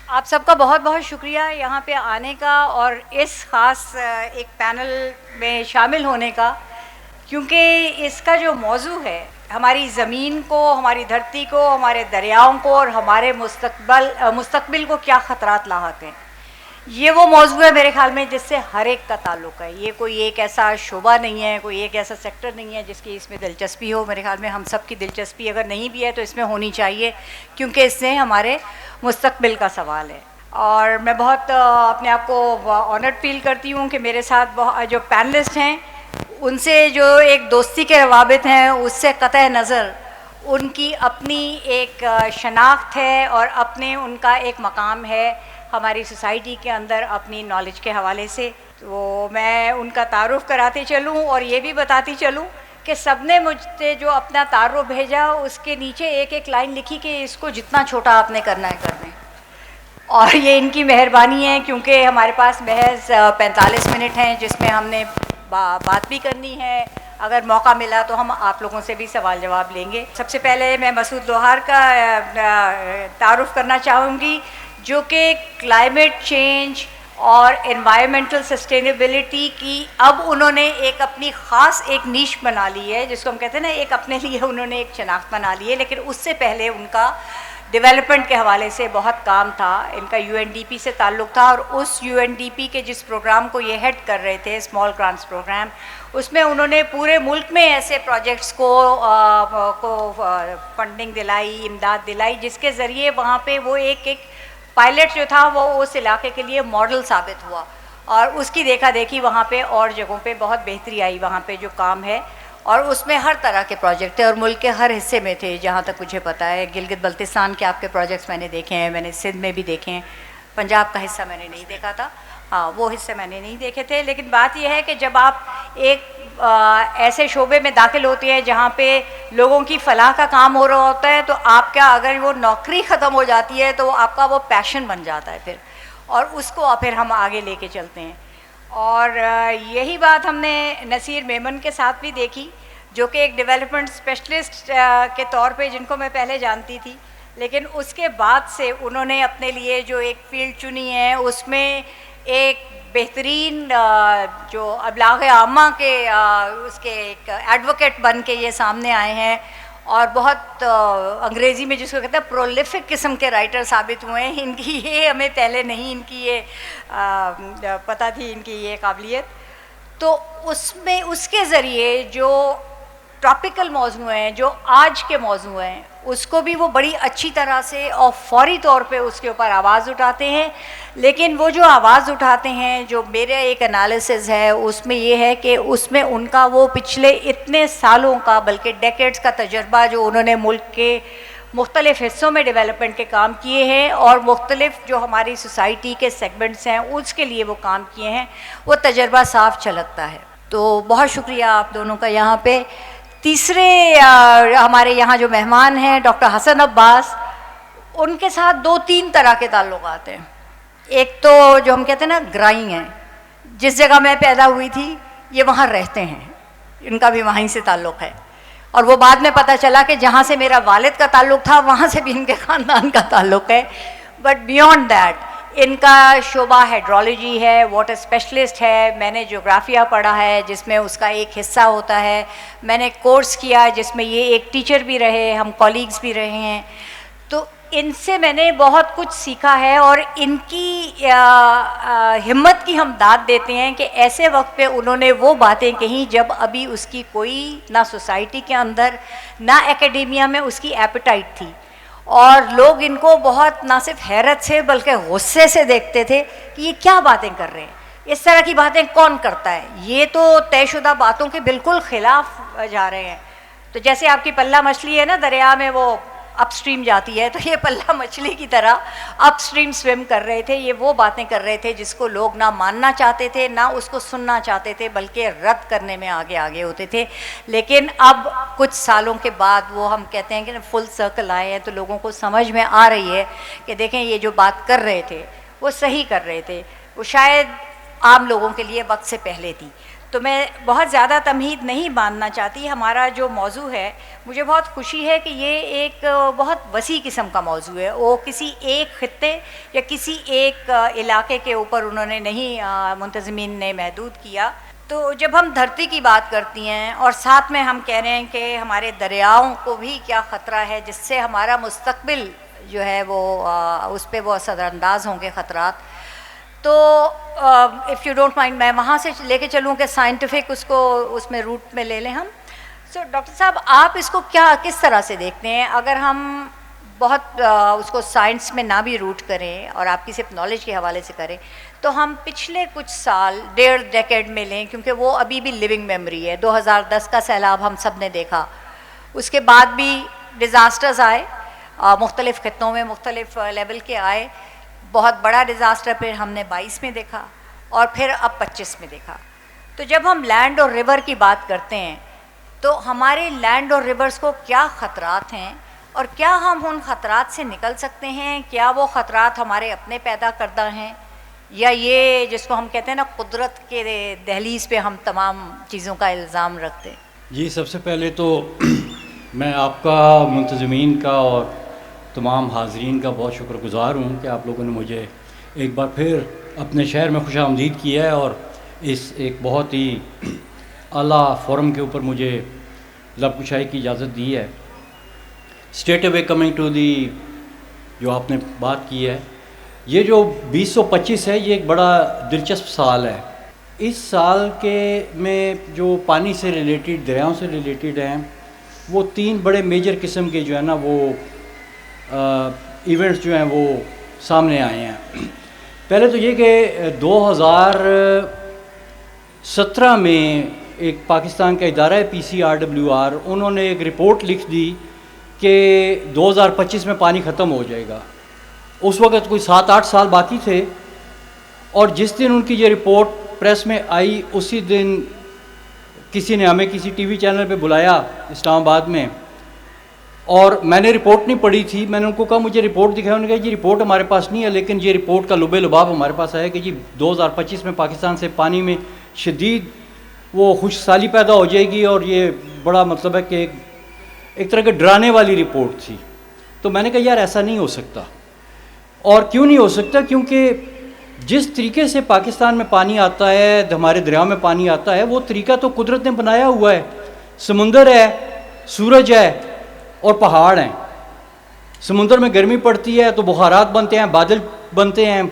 آپ سب کا بہت بہت شکریہ یہاں پہ آنے کا اور اس خاص ایک پینل میں شامل ہونے کا، کیونکہ اس کا جو موضوع ہے ہماری زمین کو، ہماری دھرتی کو، ہمارے دریاؤں کو اور ہمارے مستقبل کو کیا خطرات لاحق ہیں، یہ وہ موضوع ہے میرے خیال میں جس سے ہر ایک کا تعلق ہے۔ یہ کوئی ایک ایسا شعبہ نہیں ہے، کوئی ایک ایسا سیکٹر نہیں ہے جس کی اس میں دلچسپی ہو۔ میرے خیال میں ہم سب کی دلچسپی اگر نہیں بھی ہے تو اس میں ہونی چاہیے، کیونکہ اس سے ہمارے مستقبل کا سوال ہے۔ اور میں بہت اپنے آپ کو آنرڈ فیل کرتی ہوں کہ میرے ساتھ جو پینلسٹ ہیں ان سے جو ایک دوستی کے روابط ہیں اس سے قطع نظر ان کی اپنی ایک شناخت ہے اور اپنے ان کا ایک مقام ہے ہماری سوسائٹی کے اندر اپنی نالج کے حوالے سے۔ تو میں ان کا تعارف کراتے چلوں اور یہ بھی بتاتی چلوں کہ سب نے مجھ سے جو اپنا تعارف بھیجا اس کے نیچے ایک ایک لائن لکھی کہ اس کو جتنا چھوٹا آپ نے کرنا ہے کر دیں، اور یہ ان کی مہربانی ہے کیونکہ ہمارے پاس محض 45 منٹ ہیں جس میں ہم نے بات بھی کرنی ہے۔ اگر موقع ملا تو ہم آپ لوگوں سے بھی سوال جواب لیں گے۔ سب سے پہلے میں مسعود لوہار کا تعارف کرنا چاہوں گی، جو کہ کلائمیٹ چینج اور انوائرمنٹل سسٹینیبلٹی کی اب انہوں نے ایک اپنی خاص ایک نیش بنا لی ہے، جس کو ہم کہتے ہیں نا ایک اپنے لیے انہوں نے ایک شناخت بنا لی ہے، لیکن اس سے پہلے ان کا ڈیولپمنٹ کے حوالے سے بہت کام تھا۔ ان کا یو این ڈی پی سے تعلق تھا اور اس یو این ڈی پی کے جس پروگرام کو یہ ہیڈ کر رہے تھے، اسمال گرانٹس پروگرام، اس میں انہوں نے پورے ملک میں ایسے پروجیکٹس کو فنڈنگ دلائی، امداد دلائی، جس کے ذریعے وہاں پہ وہ ایک پائلٹ جو تھا وہ اس علاقے کے لیے ماڈل ثابت ہوا، اور اس کی دیکھا دیکھی وہاں پہ اور جگہوں پہ بہت بہتری آئی وہاں پہ جو کام ہے، اور اس میں ہر طرح کے پروجیکٹ تھے اور ملک کے ہر حصے میں تھے جہاں تک مجھے پتہ ہے۔ گلگت بلتستان کے آپ کے پروجیکٹس میں نے دیکھے ہیں، میں نے سندھ میں بھی دیکھے ہیں، پنجاب کا حصہ میں نے نہیں دیکھا تھا، ہاں وہ حصے میں نے نہیں دیکھے تھے۔ لیکن بات یہ ہے کہ جب آپ ایک ایسے شعبے میں داخل ہوتے ہیں جہاں پہ لوگوں کی فلاح کا کام ہو رہا ہوتا ہے، تو آپ کیا اگر وہ نوکری ختم ہو جاتی ہے تو آپ کا وہ پیشن بن جاتا ہے پھر، اور اس کو پھر ہم آگے لے کے چلتے ہیں۔ اور یہی بات ہم نے نصیر میمن کے ساتھ بھی دیکھی، جو کہ ایک ڈیولپمنٹ اسپیشلسٹ کے طور پہ جن کو میں پہلے جانتی تھی، لیکن اس کے بعد سے انہوں نے اپنے لیے جو ایک فیلڈ چنی ہے اس میں ایک بہترین جو ابلاغ عامہ کے اس کے ایک ایڈوکیٹ بن کے یہ سامنے آئے ہیں، اور بہت انگریزی میں جس کو کہتے ہیں پرولیفک قسم کے رائٹر ثابت ہوئے ہیں۔ ان کی یہ ہمیں پہلے نہیں ان کی یہ پتہ تھی، ان کی یہ قابلیت۔ تو اس میں اس کے ذریعے جو ٹاپیکل موضوع ہیں، جو آج کے موضوع ہیں، اس کو بھی وہ بڑی اچھی طرح سے اور فوری طور پہ اس کے اوپر آواز اٹھاتے ہیں۔ لیکن وہ جو آواز اٹھاتے ہیں، جو میرا ایک انالیسز ہے اس میں یہ ہے کہ اس میں ان کا وہ پچھلے اتنے سالوں کا بلکہ ڈیکیڈز کا تجربہ جو انہوں نے ملک کے مختلف حصوں میں ڈیولپمنٹ کے کام کیے ہیں اور مختلف جو ہماری سوسائٹی کے سیگمنٹس ہیں اس کے لیے وہ کام کیے ہیں، وہ تجربہ صاف چھلکتا ہے۔ تو بہت شکریہ آپ دونوں کا یہاں پہ۔ تیسرے ہمارے یہاں جو مہمان ہیں ڈاکٹر حسن عباس، ان کے ساتھ دو تین طرح کے تعلقات ہیں۔ ایک تو جو ہم کہتے ہیں نا گرائی ہیں، جس جگہ میں پیدا ہوئی تھی یہ وہاں رہتے ہیں، ان کا بھی وہیں سے تعلق ہے، اور وہ بعد میں پتہ چلا کہ جہاں سے میرا والد کا تعلق تھا وہاں سے بھی ان کے خاندان کا تعلق ہے۔ بٹ بیونڈ دیٹ ان کا شعبہ ہائیڈرولوجی ہے، واٹر اسپیشلسٹ ہے، میں نے جغرافیہ پڑھا ہے جس میں اس کا ایک حصہ ہوتا ہے، میں نے کورس کیا جس میں یہ ایک ٹیچر بھی رہے، ہم کولیگز بھی رہے ہیں۔ تو ان سے میں نے بہت کچھ سیکھا ہے، اور ان کی ہمت کی ہم داد دیتے ہیں کہ ایسے وقت پہ انہوں نے وہ باتیں کہیں جب ابھی اس کی کوئی نہ سوسائٹی کے اندر نہ اکیڈیمیا میں اس کی ایپیٹائٹ تھی، اور لوگ ان کو بہت نہ صرف حیرت سے بلکہ غصے سے دیکھتے تھے کہ یہ کیا باتیں کر رہے ہیں، اس طرح کی باتیں کون کرتا ہے، یہ تو طے شدہ باتوں کے بالکل خلاف جا رہے ہیں۔ تو جیسے آپ کی پلہ مچھلی ہے نا دریا میں، وہ اپ سٹریم جاتی ہے، تو یہ پلہ مچھلی کی طرح اپ سٹریم سویم کر رہے تھے، یہ وہ باتیں کر رہے تھے جس کو لوگ نہ ماننا چاہتے تھے نہ اس کو سننا چاہتے تھے، بلکہ رد کرنے میں آگے آگے ہوتے تھے۔ لیکن اب کچھ سالوں کے بعد وہ ہم کہتے ہیں کہ فل سرکل آئے ہیں، تو لوگوں کو سمجھ میں آ رہی ہے کہ دیکھیں یہ جو بات کر رہے تھے وہ صحیح کر رہے تھے، وہ شاید عام لوگوں کے لیے وقت سے پہلے تھی۔ تو میں بہت زیادہ تمہید نہیں باندھنا چاہتی. ہمارا جو موضوع ہے مجھے بہت خوشی ہے کہ یہ ایک بہت وسیع قسم کا موضوع ہے. وہ کسی ایک خطے یا کسی ایک علاقے کے اوپر انہوں نے نہیں منتظمین نے محدود کیا. تو جب ہم دھرتی کی بات کرتی ہیں اور ساتھ میں ہم کہہ رہے ہیں کہ ہمارے دریاؤں کو بھی کیا خطرہ ہے جس سے ہمارا مستقبل جو ہے وہ اس پہ وہ اثر انداز ہوں گے خطرات, تو اف یو ڈونٹ مائنڈ میں وہاں سے لے کے چلوں کہ سائنٹیفک اس کو اس میں روٹ میں لے لیں ہم. سو ڈاکٹر صاحب آپ اس کو کیا کس طرح سے دیکھتے ہیں؟ اگر ہم بہت اس کو سائنس میں نہ بھی روٹ کریں اور آپ کی صرف نالج کے حوالے سے کریں, تو ہم پچھلے کچھ سال 1.5 ڈیکیڈ میں لیں, کیونکہ وہ ابھی بھی لیونگ میموری ہے. 2010 کا سیلاب ہم سب نے دیکھا, اس کے بعد بھی ڈیزاسٹرز آئے مختلف خطوں میں, مختلف لیول کے آئے. بہت بڑا ڈیزاسٹر پھر ہم نے 22 میں دیکھا اور پھر اب 25 میں دیکھا. تو جب ہم لینڈ اور ریور کی بات کرتے ہیں تو ہمارے لینڈ اور ریورز کو کیا خطرات ہیں اور کیا ہم ان خطرات سے نکل سکتے ہیں؟ کیا وہ خطرات ہمارے اپنے پیدا کردہ ہیں یا یہ جس کو ہم کہتے ہیں نا قدرت کے دہلیز پہ ہم تمام چیزوں کا الزام رکھتے ہیں؟ جی, سب سے پہلے تو میں آپ کا, منتظمین کا اور تمام حاضرین کا بہت شکر گزار ہوں کہ آپ لوگوں نے مجھے ایک بار پھر اپنے شہر میں خوش آمدید کیا ہے اور اس ایک بہت ہی اعلیٰ فورم کے اوپر مجھے لب کشائی کی اجازت دی ہے. Straightaway coming to the جو آپ نے بات کی ہے, یہ جو 2025 ہے یہ ایک بڑا دلچسپ سال ہے. اس سال کے میں جو پانی سے ریلیٹڈ, دریاؤں سے ریلیٹڈ ہیں, وہ 3 بڑے میجر قسم کے جو ہے نا وہ ایونٹس جو ہیں وہ سامنے آئے ہیں. پہلے تو یہ کہ 2017 میں ایک پاکستان کا ادارہ ہے PCRWR, انہوں نے ایک رپورٹ لکھ دی کہ 2025 میں پانی ختم ہو جائے گا. اس وقت کوئی 7-8 سال باقی تھے, اور جس دن ان کی یہ رپورٹ پریس میں آئی اسی دن کسی نے ہمیں کسی ٹی وی چینل پہ بلایا اسلام آباد میں, اور میں نے رپورٹ نہیں پڑھی تھی. میں نے ان کو کہا مجھے رپورٹ دکھایا. انہوں نے کہا یہ رپورٹ ہمارے پاس نہیں ہے, لیکن یہ رپورٹ کا لبے لباب ہمارے پاس آیا کہ جی 2025 میں پاکستان سے پانی میں شدید وہ خشک سالی پیدا ہو جائے گی, اور یہ بڑا مطلب ہے کہ ایک طرح کے ڈرانے والی رپورٹ تھی. تو میں نے کہا یار ایسا نہیں ہو سکتا. اور کیوں نہیں ہو سکتا؟ کیونکہ جس طریقے سے پاکستان میں پانی آتا ہے, ہمارے دریاؤں میں پانی آتا ہے, وہ طریقہ تو قدرت نے بنایا ہوا ہے. سمندر ہے, سورج ہے اور پہاڑ ہیں. سمندر میں گرمی پڑتی ہے تو بخارات بنتے ہیں, بادل بنتے ہیں,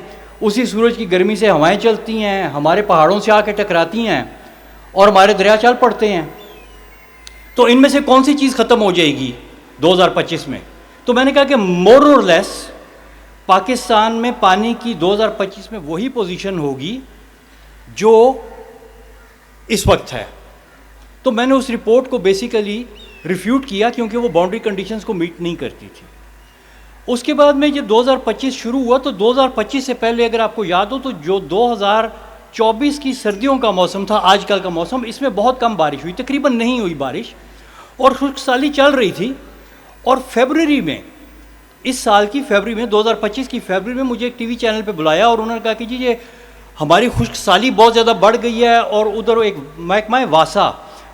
اسی سورج کی گرمی سے ہوائیں چلتی ہیں, ہمارے پہاڑوں سے آ کے ٹکراتی ہیں اور ہمارے دریا چل پڑتے ہیں. تو ان میں سے کون سی چیز ختم ہو جائے گی 2025 میں؟ تو میں نے کہا کہ مور اور لیس پاکستان میں پانی کی 2025 میں وہی پوزیشن ہوگی جو اس وقت ہے. تو میں نے اس رپورٹ کو بیسیکلی ریفیوٹ کیا کیونکہ وہ باؤنڈری کنڈیشنز کو میٹ نہیں کرتی تھی. اس کے بعد میں جب 2025 شروع ہوا تو 2025 سے پہلے اگر آپ کو یاد ہو تو جو 2024 کی سردیوں کا موسم تھا, آج کل کا موسم, اس میں بہت کم بارش ہوئی, تقریباً نہیں ہوئی بارش, اور خشک سالی چل رہی تھی. اور فیبرری میں, اس سال کی فیبرری میں, 2025 کی فیبرری میں مجھے ایک ٹی وی چینل پہ بلایا اور انہوں نے کہا کہ جی یہ ہماری خشک سالی بہت زیادہ بڑھ گئی ہے, اور ادھر ایک محکمہ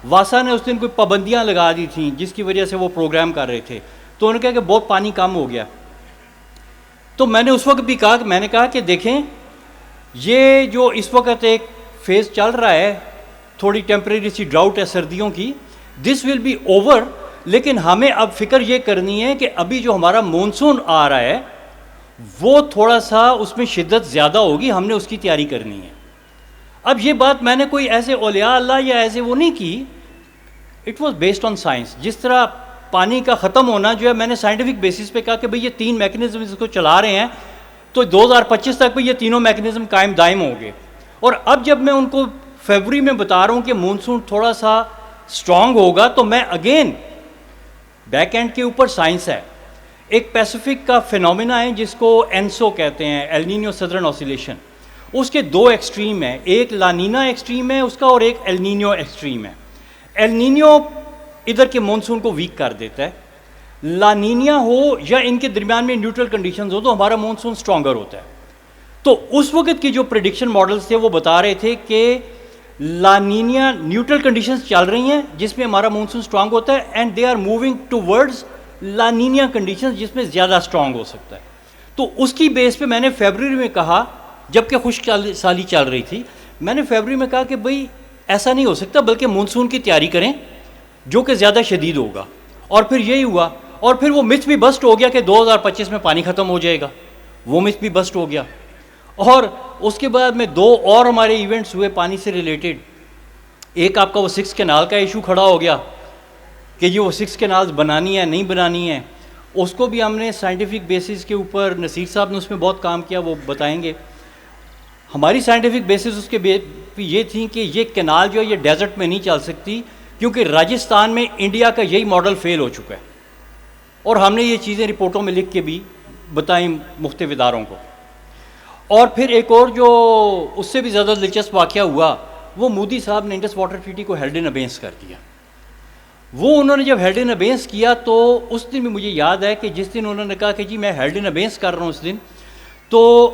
واسا نے اس دن کوئی پابندیاں لگا دی تھیں جس کی وجہ سے وہ پروگرام کر رہے تھے. تو انہوں نے کہا کہ بہت پانی کم ہو گیا. تو میں نے اس وقت بھی کہا, میں نے کہا کہ دیکھیں یہ جو اس وقت ایک فیز چل رہا ہے, تھوڑی ٹیمپریری سی ڈراؤٹ ہے سردیوں کی, دس ول بی اوور. لیکن ہمیں اب فکر یہ کرنی ہے کہ ابھی جو ہمارا مونسون آ رہا ہے وہ تھوڑا سا اس میں شدت زیادہ ہوگی, ہم نے اس کی تیاری کرنی ہے. اب یہ بات میں نے کوئی ایسے اولیاء اللہ یا ایسے وہ نہیں کی, it was based on science. جس طرح پانی کا ختم ہونا جو ہے میں نے سائنٹیفک بیسس پہ کہا کہ بھئی یہ 3 میکنزم اس کو چلا رہے ہیں تو 2025 تک بھی یہ تینوں میکنزم قائم دائم ہوں گے. اور اب جب میں ان کو فیبرری میں بتا رہا ہوں کہ مونسون تھوڑا سا اسٹرانگ ہوگا, تو میں اگین بیک اینڈ کے اوپر سائنس ہے. ایک پیسیفک کا فینومینا ہے جس کو اینسو کہتے ہیں, ایل نینیو سدرن آسیلیشن. اس کے 2 ایکسٹریم ہیں, ایک لانینا ایکسٹریم ہے اس کا اور ایک ایل نینیو ایکسٹریم ہے. ایل نینیو ادھر کے مونسون کو ویک کر دیتا ہے, لانینیا ہو یا ان کے درمیان میں نیوٹرل کنڈیشنز ہو تو ہمارا مونسون سٹرونگر ہوتا ہے. تو اس وقت کی جو پریڈکشن ماڈلز تھے وہ بتا رہے تھے کہ لانینیا نیوٹرل کنڈیشنز چل رہی ہیں جس میں ہمارا مونسون اسٹرانگ ہوتا ہے, and they are moving towards La Nina conditions جس میں زیادہ اسٹرانگ ہو سکتا ہے. تو اس کی بیس پہ میں نے فیبرری میں کہا, جب کہ خشک سالی چل رہی تھی, میں نے فیبرری میں کہا کہ بھئی ایسا نہیں ہو سکتا, بلکہ مونسون کی تیاری کریں جو کہ زیادہ شدید ہوگا. اور پھر یہی ہوا, اور پھر وہ متھ بھی بسٹ ہو گیا کہ 2025 میں پانی ختم ہو جائے گا, وہ متھ بھی بسٹ ہو گیا. اور اس کے بعد میں 2 اور ہمارے ایونٹس ہوئے پانی سے ریلیٹڈ. ایک آپ کا وہ 6 کینال کا ایشو کھڑا ہو گیا کہ یہ وہ 6 کینالز بنانی ہے نہیں بنانی ہے, اس کو بھی ہم نے سائنٹیفک بیسس کے اوپر, نصیر صاحب نے اس میں بہت کام کیا, وہ بتائیں گے. ہماری سائنٹیفک بیسس اس کے یہ تھیں کہ یہ کینال جو ہے یہ ڈیزرٹ میں نہیں چل سکتی, کیونکہ راجستھان میں انڈیا کا یہی ماڈل فیل ہو چکا ہے, اور ہم نے یہ چیزیں رپورٹوں میں لکھ کے بھی بتائیں مختلف اداروں کو. اور پھر ایک اور جو اس سے بھی زیادہ دلچسپ واقعہ ہوا, وہ مودی صاحب نے انڈس واٹر ٹریٹی کو ہیلڈ ان ابینس کر دیا. وہ انہوں نے جب ہیلڈ ان ابینس کیا تو اس دن بھی مجھے یاد ہے کہ جس دن انہوں نے کہا کہ جی میں ہیلڈ ان ابینس کر رہا ہوں, اس دن تو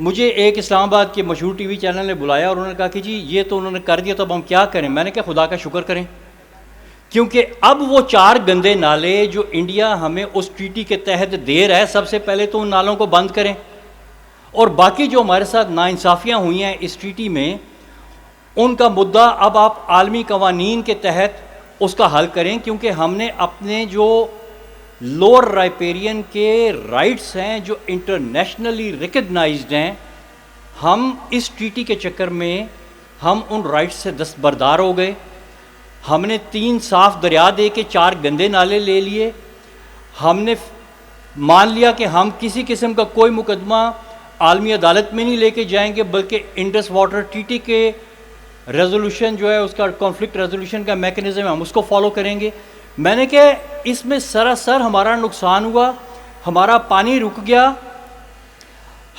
مجھے ایک اسلام آباد کے مشہور ٹی وی چینل نے بلایا, اور انہوں نے کہا کہ جی یہ تو انہوں نے کر دیا, تو اب ہم کیا کریں. میں نے کہا خدا کا شکر کریں, کیونکہ اب وہ 4 گندے نالے جو انڈیا ہمیں اس ٹریٹی کے تحت دے رہا ہے, سب سے پہلے تو ان نالوں کو بند کریں, اور باقی جو ہمارے ساتھ ناانصافیاں ہوئی ہیں اس ٹریٹی میں, ان کا مدعا اب آپ عالمی قوانین کے تحت اس کا حل کریں, کیونکہ ہم نے اپنے جو لوور رائپیرین کے رائٹس ہیں جو انٹرنیشنلی ریکگنائزڈ ہیں, ہم اس ٹریٹی کے چکر میں ہم ان رائٹس سے دستبردار ہو گئے. ہم نے 3 صاف دریا دے کے 4 گندے نالے لے لیے. ہم نے مان لیا کہ ہم کسی قسم کا کوئی مقدمہ عالمی عدالت میں نہیں لے کے جائیں گے, بلکہ انڈس واٹر ٹریٹی کے ریزولوشن جو ہے اس کا کانفلکٹ ریزولوشن کا میکنزم ہے, ہم اس کو فالو کریں گے. میں نے کہا اس میں سراسر ہمارا نقصان ہوا, ہمارا پانی رک گیا.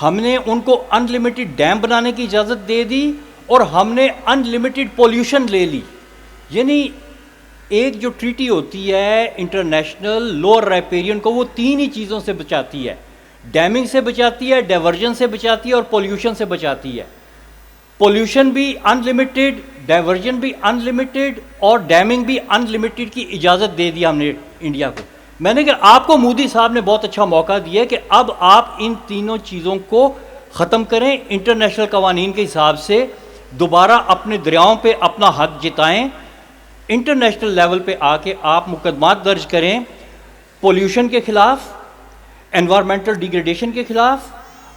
ہم نے ان کو ان لمیٹڈ ڈیم بنانے کی اجازت دے دی, اور ہم نے ان لمیٹڈ پولیوشن لے لی. یعنی ایک جو ٹریٹی ہوتی ہے انٹرنیشنل لوور رائپیرین کو, وہ 3 ہی چیزوں سے بچاتی ہے, ڈیمنگ سے بچاتی ہے, ڈائیورژن سے بچاتی ہے, اور پولیوشن سے بچاتی ہے. پولیوشن بھی ان لمیٹڈ, ڈائیورژن بھی ان لمیٹڈ, اور ڈیمنگ بھی ان لمیٹڈ کی اجازت دے دی ہم نے انڈیا کو. میں نے کہا آپ کو مودی صاحب نے بہت اچھا موقع دیا کہ اب آپ ان تینوں چیزوں کو ختم کریں, انٹرنیشنل قوانین کے حساب سے دوبارہ اپنے دریاؤں پہ اپنا حق جتائیں, انٹرنیشنل لیول پہ آ کے آپ مقدمات درج کریں پولیوشن کے خلاف, انوائرمنٹل ڈیگریڈیشن کے خلاف,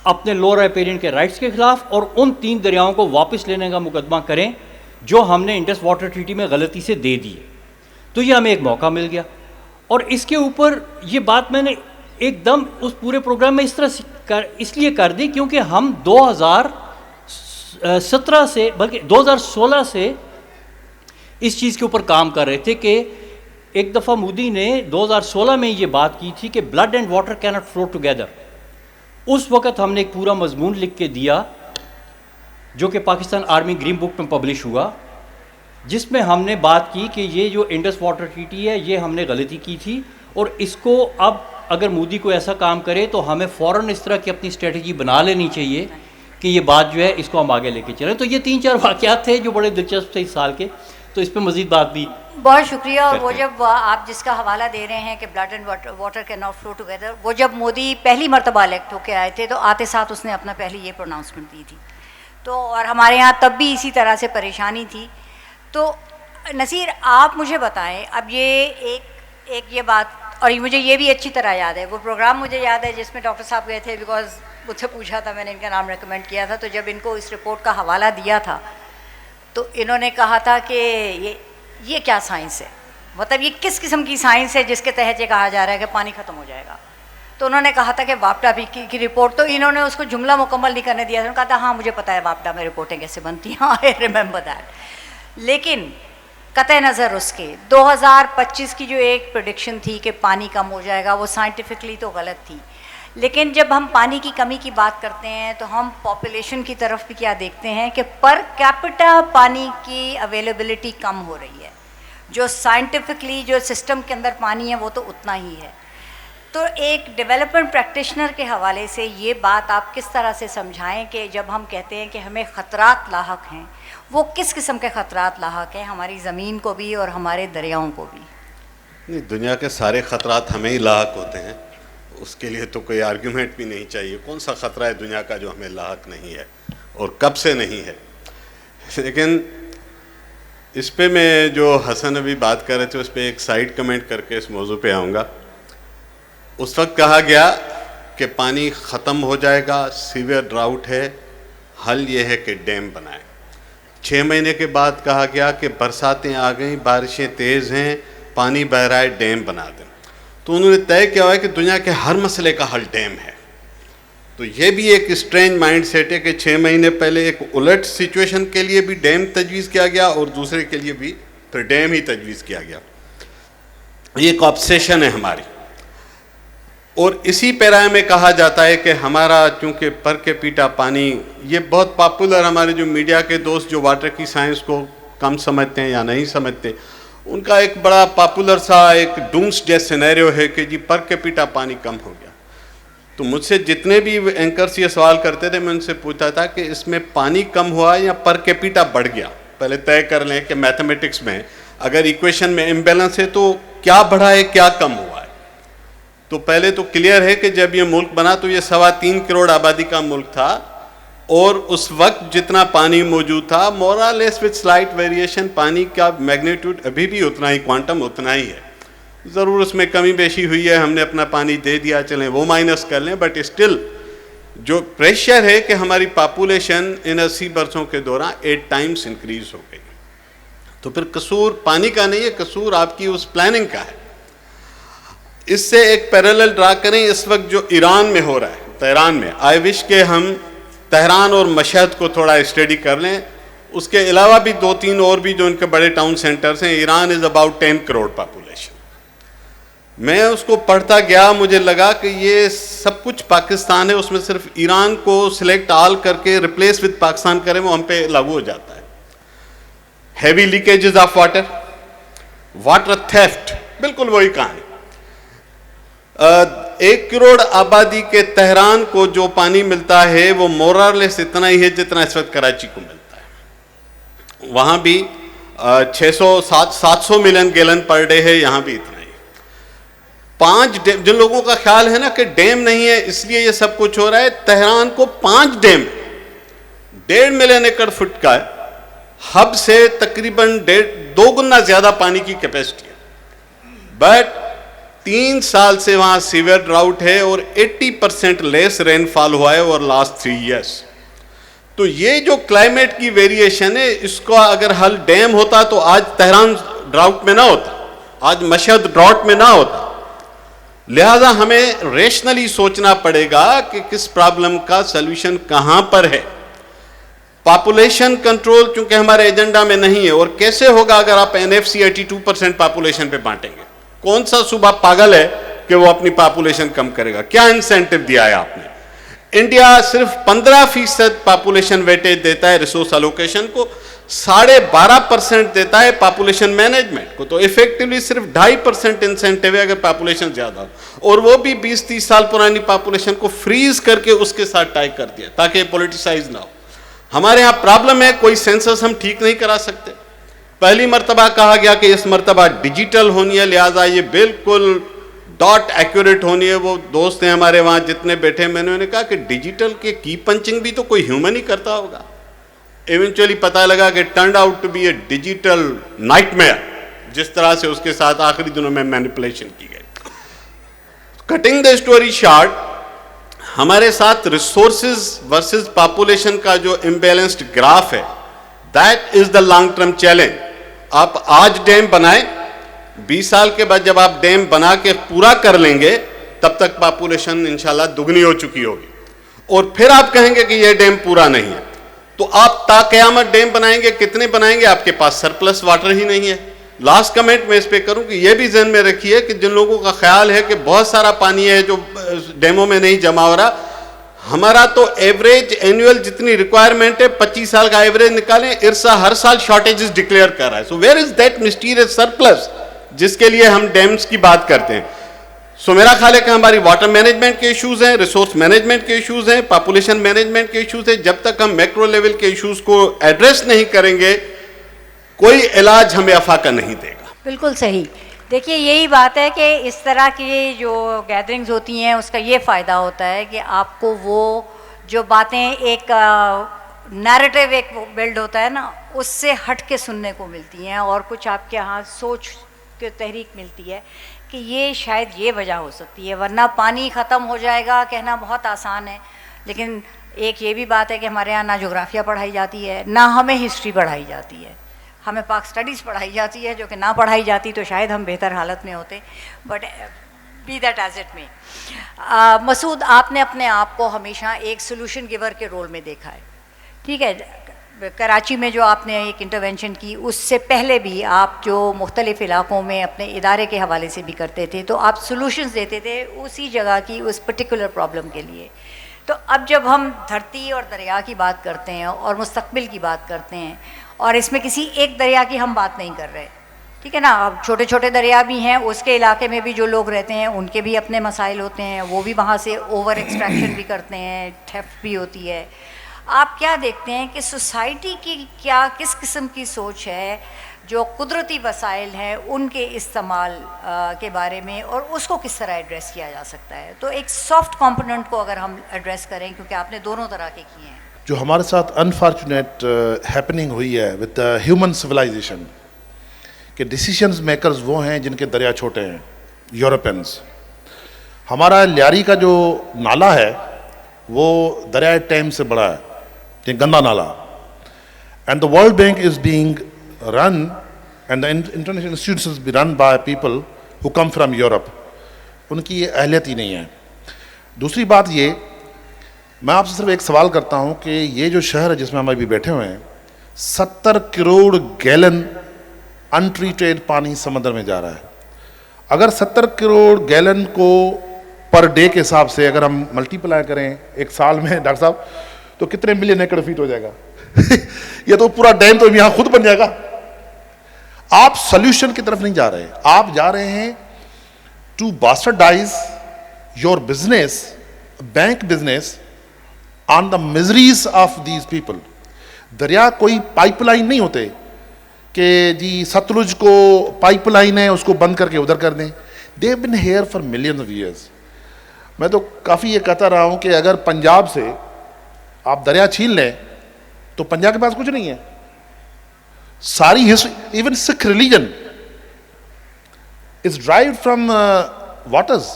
اپنے لوور رائپیرین کے رائٹس کے خلاف, اور ان 3 دریاؤں کو واپس لینے کا مقدمہ کریں جو ہم نے انڈس واٹر ٹریٹی میں غلطی سے دے دی. تو یہ ہمیں ایک موقع مل گیا. اور اس کے اوپر یہ بات میں نے ایک دم اس پورے پروگرام میں اس طرح اس لیے کر دی کیونکہ ہم 2017 سے بلکہ 2016 سے اس چیز کے اوپر کام کر رہے تھے کہ ایک دفعہ مودی نے 2016 میں یہ بات کی تھی کہ blood and water can't flow together. اس وقت ہم نے ایک پورا مضمون لکھ کے دیا جو کہ پاکستان آرمی گرین بک میں پبلش ہوا, جس میں ہم نے بات کی کہ یہ جو انڈس واٹر ٹریٹی ہے یہ ہم نے غلطی کی تھی, اور اس کو اب اگر مودی کو ایسا کام کرے تو ہمیں فوراً اس طرح کی اپنی اسٹریٹجی بنا لینی چاہیے کہ یہ بات جو ہے اس کو ہم آگے لے کے چلیں. تو یہ 3-4 واقعات تھے جو بڑے دلچسپ تھے اس سال کے, تو اس پہ مزید بات بھی بہت شکریہ. اور وہ جب آپ جس کا حوالہ دے رہے ہیں کہ blood and water cannot flow together, وہ جب مودی پہلی مرتبہ الیکٹ ہو کے آئے تھے تو آتے ساتھ اس نے اپنا پہلی یہ پروناؤنسمنٹ دی تھی. تو اور ہمارے یہاں تب بھی اسی طرح سے پریشانی تھی. تو نصیر آپ مجھے بتائیں, اب یہ ایک یہ بات, اور مجھے یہ بھی اچھی طرح یاد ہے, وہ پروگرام مجھے یاد ہے جس میں ڈاکٹر صاحب گئے تھے, بیکاز مجھ سے پوچھا تھا, میں نے ان کا نام ریکمینڈ کیا تھا. تو جب ان کو اس رپورٹ کا حوالہ دیا تھا تو انہوں نے کہا تھا کہ یہ کیا سائنس ہے, مطلب یہ کس قسم کی سائنس ہے جس کے تحت یہ کہا جا رہا ہے کہ پانی ختم ہو جائے گا. تو انہوں نے کہا تھا کہ واپڈا کی رپورٹ, تو انہوں نے اس کو جملہ مکمل نہیں کرنے دیا. انہوں نے کہا تھا ہاں مجھے پتہ ہے واپڈا میں رپورٹیں کیسے بنتی ہیں, آئی ریممبر دیٹ. لیکن قطع نظر اس کے 2025 کی جو ایک پریڈکشن تھی کہ پانی کم ہو جائے گا, وہ سائنٹیفکلی تو غلط تھی. لیکن جب ہم پانی کی کمی کی بات کرتے ہیں تو ہم پاپولیشن کی طرف بھی کیا دیکھتے ہیں کہ پر کیپٹا پانی کی اویلیبلٹی کم ہو رہی ہے. جو سائنٹیفکلی جو سسٹم کے اندر پانی ہے وہ تو اتنا ہی ہے. تو ایک ڈیولپمنٹ پریکٹیشنر کے حوالے سے یہ بات آپ کس طرح سے سمجھائیں کہ جب ہم کہتے ہیں کہ ہمیں خطرات لاحق ہیں، وہ کس قسم کے خطرات لاحق ہیں ہماری زمین کو بھی اور ہمارے دریاؤں کو بھی؟ نہیں، دنیا کے سارے خطرات ہمیں ہی لاحق ہوتے ہیں، اس کے لیے تو کوئی آرگیومنٹ بھی نہیں چاہیے. کون سا خطرہ ہے دنیا کا جو ہمیں لاحق نہیں ہے اور کب سے نہیں ہے؟ لیکن اس پہ میں جو حسن ابھی بات کر رہے تھے اس پہ ایک سائڈ کمنٹ کر کے اس موضوع پہ آؤں گا. اس وقت کہا گیا کہ پانی ختم ہو جائے گا، سیویئر ڈراؤٹ ہے، حل یہ ہے کہ ڈیم بنائیں. 6 مہینے کے بعد کہا گیا کہ برساتیں آ گئیں، بارشیں تیز ہیں، پانی بہ رہا ہے، ڈیم بنا دیں. تو انہوں نے طے کیا ہوا ہے کہ دنیا کے ہر مسئلے کا حل ڈیم ہے. تو یہ بھی ایک اسٹرینج مائنڈ سیٹ ہے کہ 6 مہینے پہلے ایک الٹ سچویشن کے لیے بھی ڈیم تجویز کیا گیا اور دوسرے کے لیے بھی پھر ڈیم ہی تجویز کیا گیا. یہ ایک آبسیشن ہے ہماری. اور اسی پیرائے میں کہا جاتا ہے کہ ہمارا چونکہ پر کیپیٹا پانی، یہ بہت پاپولر، ہمارے جو میڈیا کے دوست جو واٹر کی سائنس کو کم سمجھتے ہیں یا نہیں سمجھتے، ان کا ایک بڑا پاپولر سا ایک ڈومس ڈے سینیریو ہے کہ جی پر کیپیٹا پانی کم ہو گیا. تو مجھ سے جتنے بھی اینکرز یہ سوال کرتے تھے میں ان سے پوچھتا تھا کہ اس میں پانی کم ہوا یا پر کیپیٹا بڑھ گیا؟ پہلے طے کر لیں کہ میتھمیٹکس میں اگر ایکویشن میں امبیلنس ہے تو کیا بڑھا ہے کیا کم ہوا ہے. تو پہلے تو کلیئر ہے کہ جب یہ ملک بنا تو یہ 3.25 کروڑ آبادی کا ملک تھا اور اس وقت جتنا پانی موجود تھا مور لیس وتھ سلائٹ ویریشن، پانی کا میگنیٹیوڈ ابھی بھی اتنا ہی، کوانٹم اتنا ہی ہے. ضرور اس میں کمی بیشی ہوئی ہے، ہم نے اپنا پانی دے دیا، چلیں وہ مائنس کر لیں، بٹ اسٹل جو پریشر ہے کہ ہماری پاپولیشن ان 80 برسوں کے دوران 8 ٹائمز انکریز ہو گئی. تو پھر قصور پانی کا نہیں ہے، قصور آپ کی اس پلاننگ کا ہے. اس سے ایک پیرالل ڈرا کریں اس وقت جو ایران میں ہو رہا ہے، تہران میں. آئی وش کہ ہم تہران اور مشہد کو تھوڑا اسٹڈی کر لیں. اس کے علاوہ بھی 2-3 اور بھی جو ان کے بڑے ٹاؤن سینٹرز ہیں. Iran is about 10 crore population. میں اس کو پڑھتا گیا، مجھے لگا کہ یہ سب کچھ پاکستان ہے، اس میں صرف ایران کو سلیکٹ آل کر کے ریپلیس وتھ پاکستان کریں وہ ہم پہ لاگو ہو جاتا ہے. Heavy leakages of water, water theft, بالکل وہی کہانی. 1 کروڑ آبادی کے تہران کو جو پانی ملتا ہے وہ مورارلیس اتنا ہی ہے جتنا اس وقت کراچی کو ملتا ہے. وہاں بھی 700 ملین گیلن پر ڈے ہے، یہاں بھی اتنا ہی. 5 ڈیم، جن لوگوں کا خیال ہے نا کہ ڈیم نہیں ہے اس لیے یہ سب کچھ ہو رہا ہے، تہران کو 5 ڈیم 1.5 ملین ایکڑ فٹ کا ہے. ہب سے تقریباً 2 گنا زیادہ پانی کی کیپیسٹی ہے، بٹ 3 سال سے وہاں سیویئر ڈراؤٹ ہے اور 80% لیس رین فال ہوا ہے اور لاسٹ 3 ایئرس. تو یہ جو کلائمیٹ کی ویریشن ہے اس کو اگر حل ڈیم ہوتا تو آج تہران ڈراؤٹ میں نہ ہوتا، آج مشہد ڈراؤٹ میں نہ ہوتا. لہذا ہمیں ریشنلی سوچنا پڑے گا کہ کس پرابلم کا سلوشن کہاں پر ہے. پاپولیشن کنٹرول چونکہ ہمارے ایجنڈا میں نہیں ہے، اور کیسے ہوگا اگر آپ NFC 82% پاپولیشن پہ بانٹیں گے؟ کون سا صوبہ پاگل ہے کہ وہ اپنی پاپولیشن کم کرے گا؟ کیا انسینٹو دیا ہے آپ نے؟ انڈیا صرف 15% پاپولیشن ویٹیج دیتا ہے ریسورس الوکیشن کو، 12.5% دیتا ہے پاپولیشن مینجمنٹ کو. تو ایفیکٹولی صرف 2.5% انسینٹیو ہے اگر پاپولیشن زیادہ ہو، اور وہ بھی 20-30 سال پرانی پاپولیشن کو فریز کر کے اس کے ساتھ ٹائی کر دیا تاکہ یہ پولیٹیسائز نہ ہو. ہمارے ہاں پرابلم ہے، کوئی سینسس ہم ٹھیک نہیں کرا سکتے. پہلی مرتبہ کہا گیا کہ اس مرتبہ ڈیجیٹل ہونی ہے، لہٰذا یہ بالکل ڈاٹ ایکوریٹ ہونی ہے. وہ دوست ہیں ہمارے وہاں جتنے بیٹھے، میں نے کہا کہ ڈیجیٹل کے کی پنچنگ بھی تو کوئی ہیومن ہی کرتا ہوگا. ایونچولی پتہ لگا کہ turned out to be a digital nightmare, جس طرح سے اس کے ساتھ آخری دنوں میں مینیپولیشن کی گئی. کٹنگ دا اسٹوری شارٹ، ہمارے ساتھ ریسورسز ورسز پاپولیشن کا جو امبیلنسڈ گراف ہے، that is the long term challenge. آپ آج ڈیم بنائیں، 20 سال کے بعد جب آپ ڈیم بنا کے پورا کر لیں گے تب تک پاپولیشن انشاءاللہ دگنی ہو چکی ہوگی، اور پھر آپ کہیں گے کہ یہ ڈیم پورا نہیں ہے. تو آپ تا قیامت ڈیم بنائیں گے، کتنے بنائیں گے؟ آپ کے پاس سرپلس واٹر ہی نہیں ہے. لاسٹ کمنٹ میں اس پہ کروں کہ یہ بھی ذہن میں رکھیے کہ جن لوگوں کا خیال ہے کہ بہت سارا پانی ہے جو ڈیموں میں نہیں جمع ہو رہا، ہمارا تو ایوریج اینوئل جتنی ریکوائرمنٹ ہے 25 سال کا ایوریج نکالیں، ارسا ہر سال شارٹیجز ڈکلیئر کر رہا ہے. So where is that mysterious surplus جس کے لیے ہم ڈیمز کی بات کرتے ہیں؟ سو میرا خیال ہے کہ ہماری واٹر مینجمنٹ کے ایشوز ہیں, ریسورس مینجمنٹ کے ایشوز ہیں, پاپولیشن مینجمنٹ کے ایشوز ہیں. جب تک ہم میکرو لیول کے ایشوز کو ایڈریس نہیں کریں گے کوئی علاج ہمیں افاقہ نہیں دے گا. بالکل صحیح. دیکھیے یہی بات ہے کہ اس طرح کی جو گیدرنگز ہوتی ہیں اس کا یہ فائدہ ہوتا ہے کہ آپ کو وہ جو باتیں ایک نیریٹو ایک بلڈ ہوتا ہے نا, اس سے ہٹ کے سننے کو ملتی ہیں, اور کچھ آپ کے ہاں سوچ کے تحریک ملتی ہے کہ یہ شاید یہ وجہ ہو سکتی ہے. ورنہ پانی ختم ہو جائے گا کہنا بہت آسان ہے, لیکن ایک یہ بھی بات ہے کہ ہمارے یہاں نہ جغرافیہ پڑھائی جاتی ہے, نہ ہمیں ہسٹری پڑھائی جاتی ہے. ہمیں پاک اسٹڈیز پڑھائی جاتی ہے, جو کہ نہ پڑھائی جاتی تو شاید ہم بہتر حالت میں ہوتے. But be that as it میں. مسعود, آپ نے اپنے آپ کو ہمیشہ ایک سولوشن گیور کے رول میں دیکھا ہے, ٹھیک ہے. کراچی میں جو آپ نے ایک انٹرونشن کی, اس سے پہلے بھی آپ جو مختلف علاقوں میں اپنے ادارے کے حوالے سے بھی کرتے تھے, تو آپ سولوشنز دیتے تھے اسی جگہ کی اس پرٹیکولر پرابلم کے لیے. تو اب جب ہم دھرتی اور دریا کی بات کرتے ہیں اور مستقبل کی بات کرتے ہیں, اور اس میں کسی ایک دریا کی ہم بات نہیں کر رہے, ٹھیک ہے نا. اب چھوٹے چھوٹے دریا بھی ہیں, اس کے علاقے میں بھی جو لوگ رہتے ہیں ان کے بھی اپنے مسائل ہوتے ہیں, وہ بھی وہاں سے اوور ایکسٹریکشن بھی کرتے ہیں, تھیفٹ بھی ہوتی ہے. آپ کیا دیکھتے ہیں کہ سوسائٹی کی کیا کس قسم کی سوچ ہے جو قدرتی وسائل ہیں ان کے استعمال کے بارے میں, اور اس کو کس طرح ایڈریس کیا جا سکتا ہے؟ تو ایک سافٹ کمپوننٹ کو اگر ہم ایڈریس کریں, کیونکہ آپ نے دونوں طرح کے کیے ہیں. جو ہمارے ساتھ انفارچونیٹ ہیپننگ ہوئی ہے وتھ ہیومن سویلائزیشن, کہ ڈیسیشنز میکرز وہ ہیں جن کے دریا چھوٹے ہیں, یورپینز. ہمارا لیاری کا جو نالا ہے وہ دریائے ٹیم سے بڑا ہے, یہ گندا نالا. And the World Bank is being run and the international institutions be run by people who come from Europe. ان کی یہ اہلیت ہی نہیں ہے. دوسری بات یہ, میں آپ سے صرف ایک سوال کرتا ہوں کہ یہ جو شہر ہے جس میں ہم ابھی بیٹھے ہوئے ہیں, 70 کروڑ گیلن انٹریٹیڈ پانی سمندر میں جا رہا ہے. اگر 70 کروڑ گیلن کو پر ڈے کے حساب سے اگر ہم ملٹی پلائی کریں ایک سال میں ڈاکٹر صاحب, تو کتنے ملین ایکڑ فیٹ ہو جائے گا؟ یہ تو پورا ڈیم تو یہاں خود بن جائے گا. آپ سولوشن کی طرف نہیں جا رہے, آپ جا رہے ہیں to bastardize your business, bank business, on the miseries of these people. دریا کوئی پائپ لائن نہیں ہوتے کہ جی ستلج کو پائپ لائن ہے اس کو بند کر کے ادھر کر دیں. They have been here for millions of years. میں تو کافی یہ کہتا رہا ہوں کہ اگر پنجاب سے آپ دریا چھین لیں تو پنجاب کے پاس کچھ نہیں ہے. ساری history, even Sikh religion is derived from waters.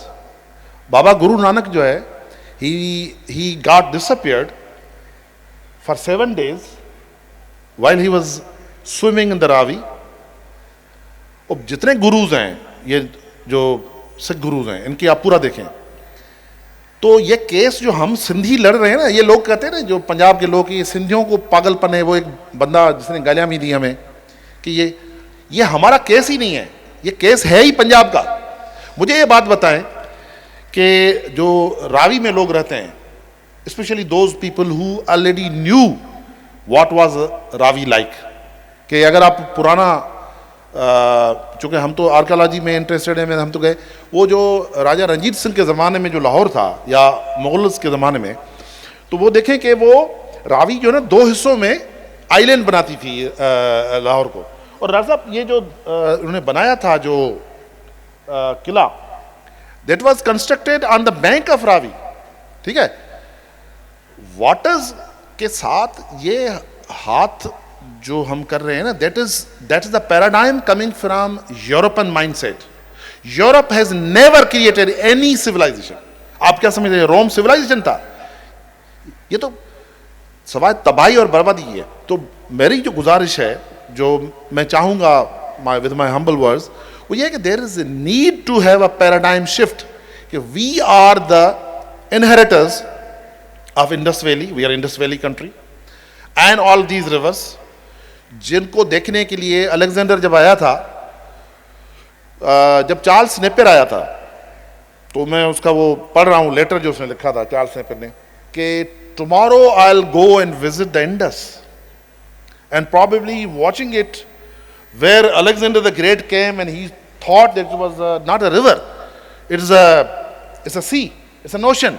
Baba Guru Nanak جو ہے, he got disappeared for 7 days while he was swimming in the Ravi. اب جتنے گروز ہیں, یہ جو سکھ گروز ہیں, ان کی آپ پورا دیکھیں تو یہ کیس جو ہم سندھی لڑ رہے ہیں نا, یہ لوگ کہتے ہیں نا جو پنجاب کے لوگ, یہ سندھیوں کو پاگل پن ہے. وہ ایک بندہ جس نے گالیاں بھی دی ہمیں کہ یہ ہمارا کیس ہی نہیں ہے, یہ کیس ہے ہی پنجاب کا. مجھے یہ بات بتائیں کہ جو راوی میں لوگ رہتے ہیں, especially those people who already knew what was Ravi like, کہ اگر آپ پرانا, چونکہ ہم تو آرکیالوجی میں انٹرسٹڈ ہیں, ہم تو گئے وہ جو راجہ رنجیت سنگھ کے زمانے میں جو لاہور تھا یا مغلز کے زمانے میں, تو وہ دیکھیں کہ وہ راوی جو ہے نا 2 حصوں میں آئی لینڈ بناتی تھی لاہور کو. اور راجہ صاحب یہ جو انہوں نے بنایا تھا جو قلعہ, that was constructed on the bank of Ravi, ٹھیک ہے. واٹرز کے ساتھ یہ ہاتھ جو ہم کر رہے ہیں نا, that is the paradigm coming from European mindset. Europe has never created any civilization. آپ کیا سمجھتے ہیں روم civilization تھا؟ یہ تو سوائے تباہی اور بربادی ہے. تو میری جو گزارش ہے, جو میں چاہوں گا with my humble words, وہ یہ کہ there is a need to have a paradigm shift, کہ we are the inheritors of Indus Valley, we are Indus Valley country and all these rivers, جن کو دیکھنے کے لیے الیگزینڈر جب آیا تھا, جب چارلس نیپر آیا تھا, تو میں اس کا وہ پڑھ رہا ہوں لیٹر جو اس نے لکھا تھا چارلس نیپر نے, کہ tomorrow I'll go and visit the Indus and probably watching it where Alexander the Great came and he thought that it was not a river. It's a sea, it's an ocean.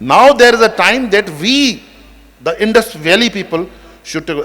Now there is a time that we, the Indus Valley people, should take,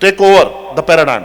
take over the paradigm.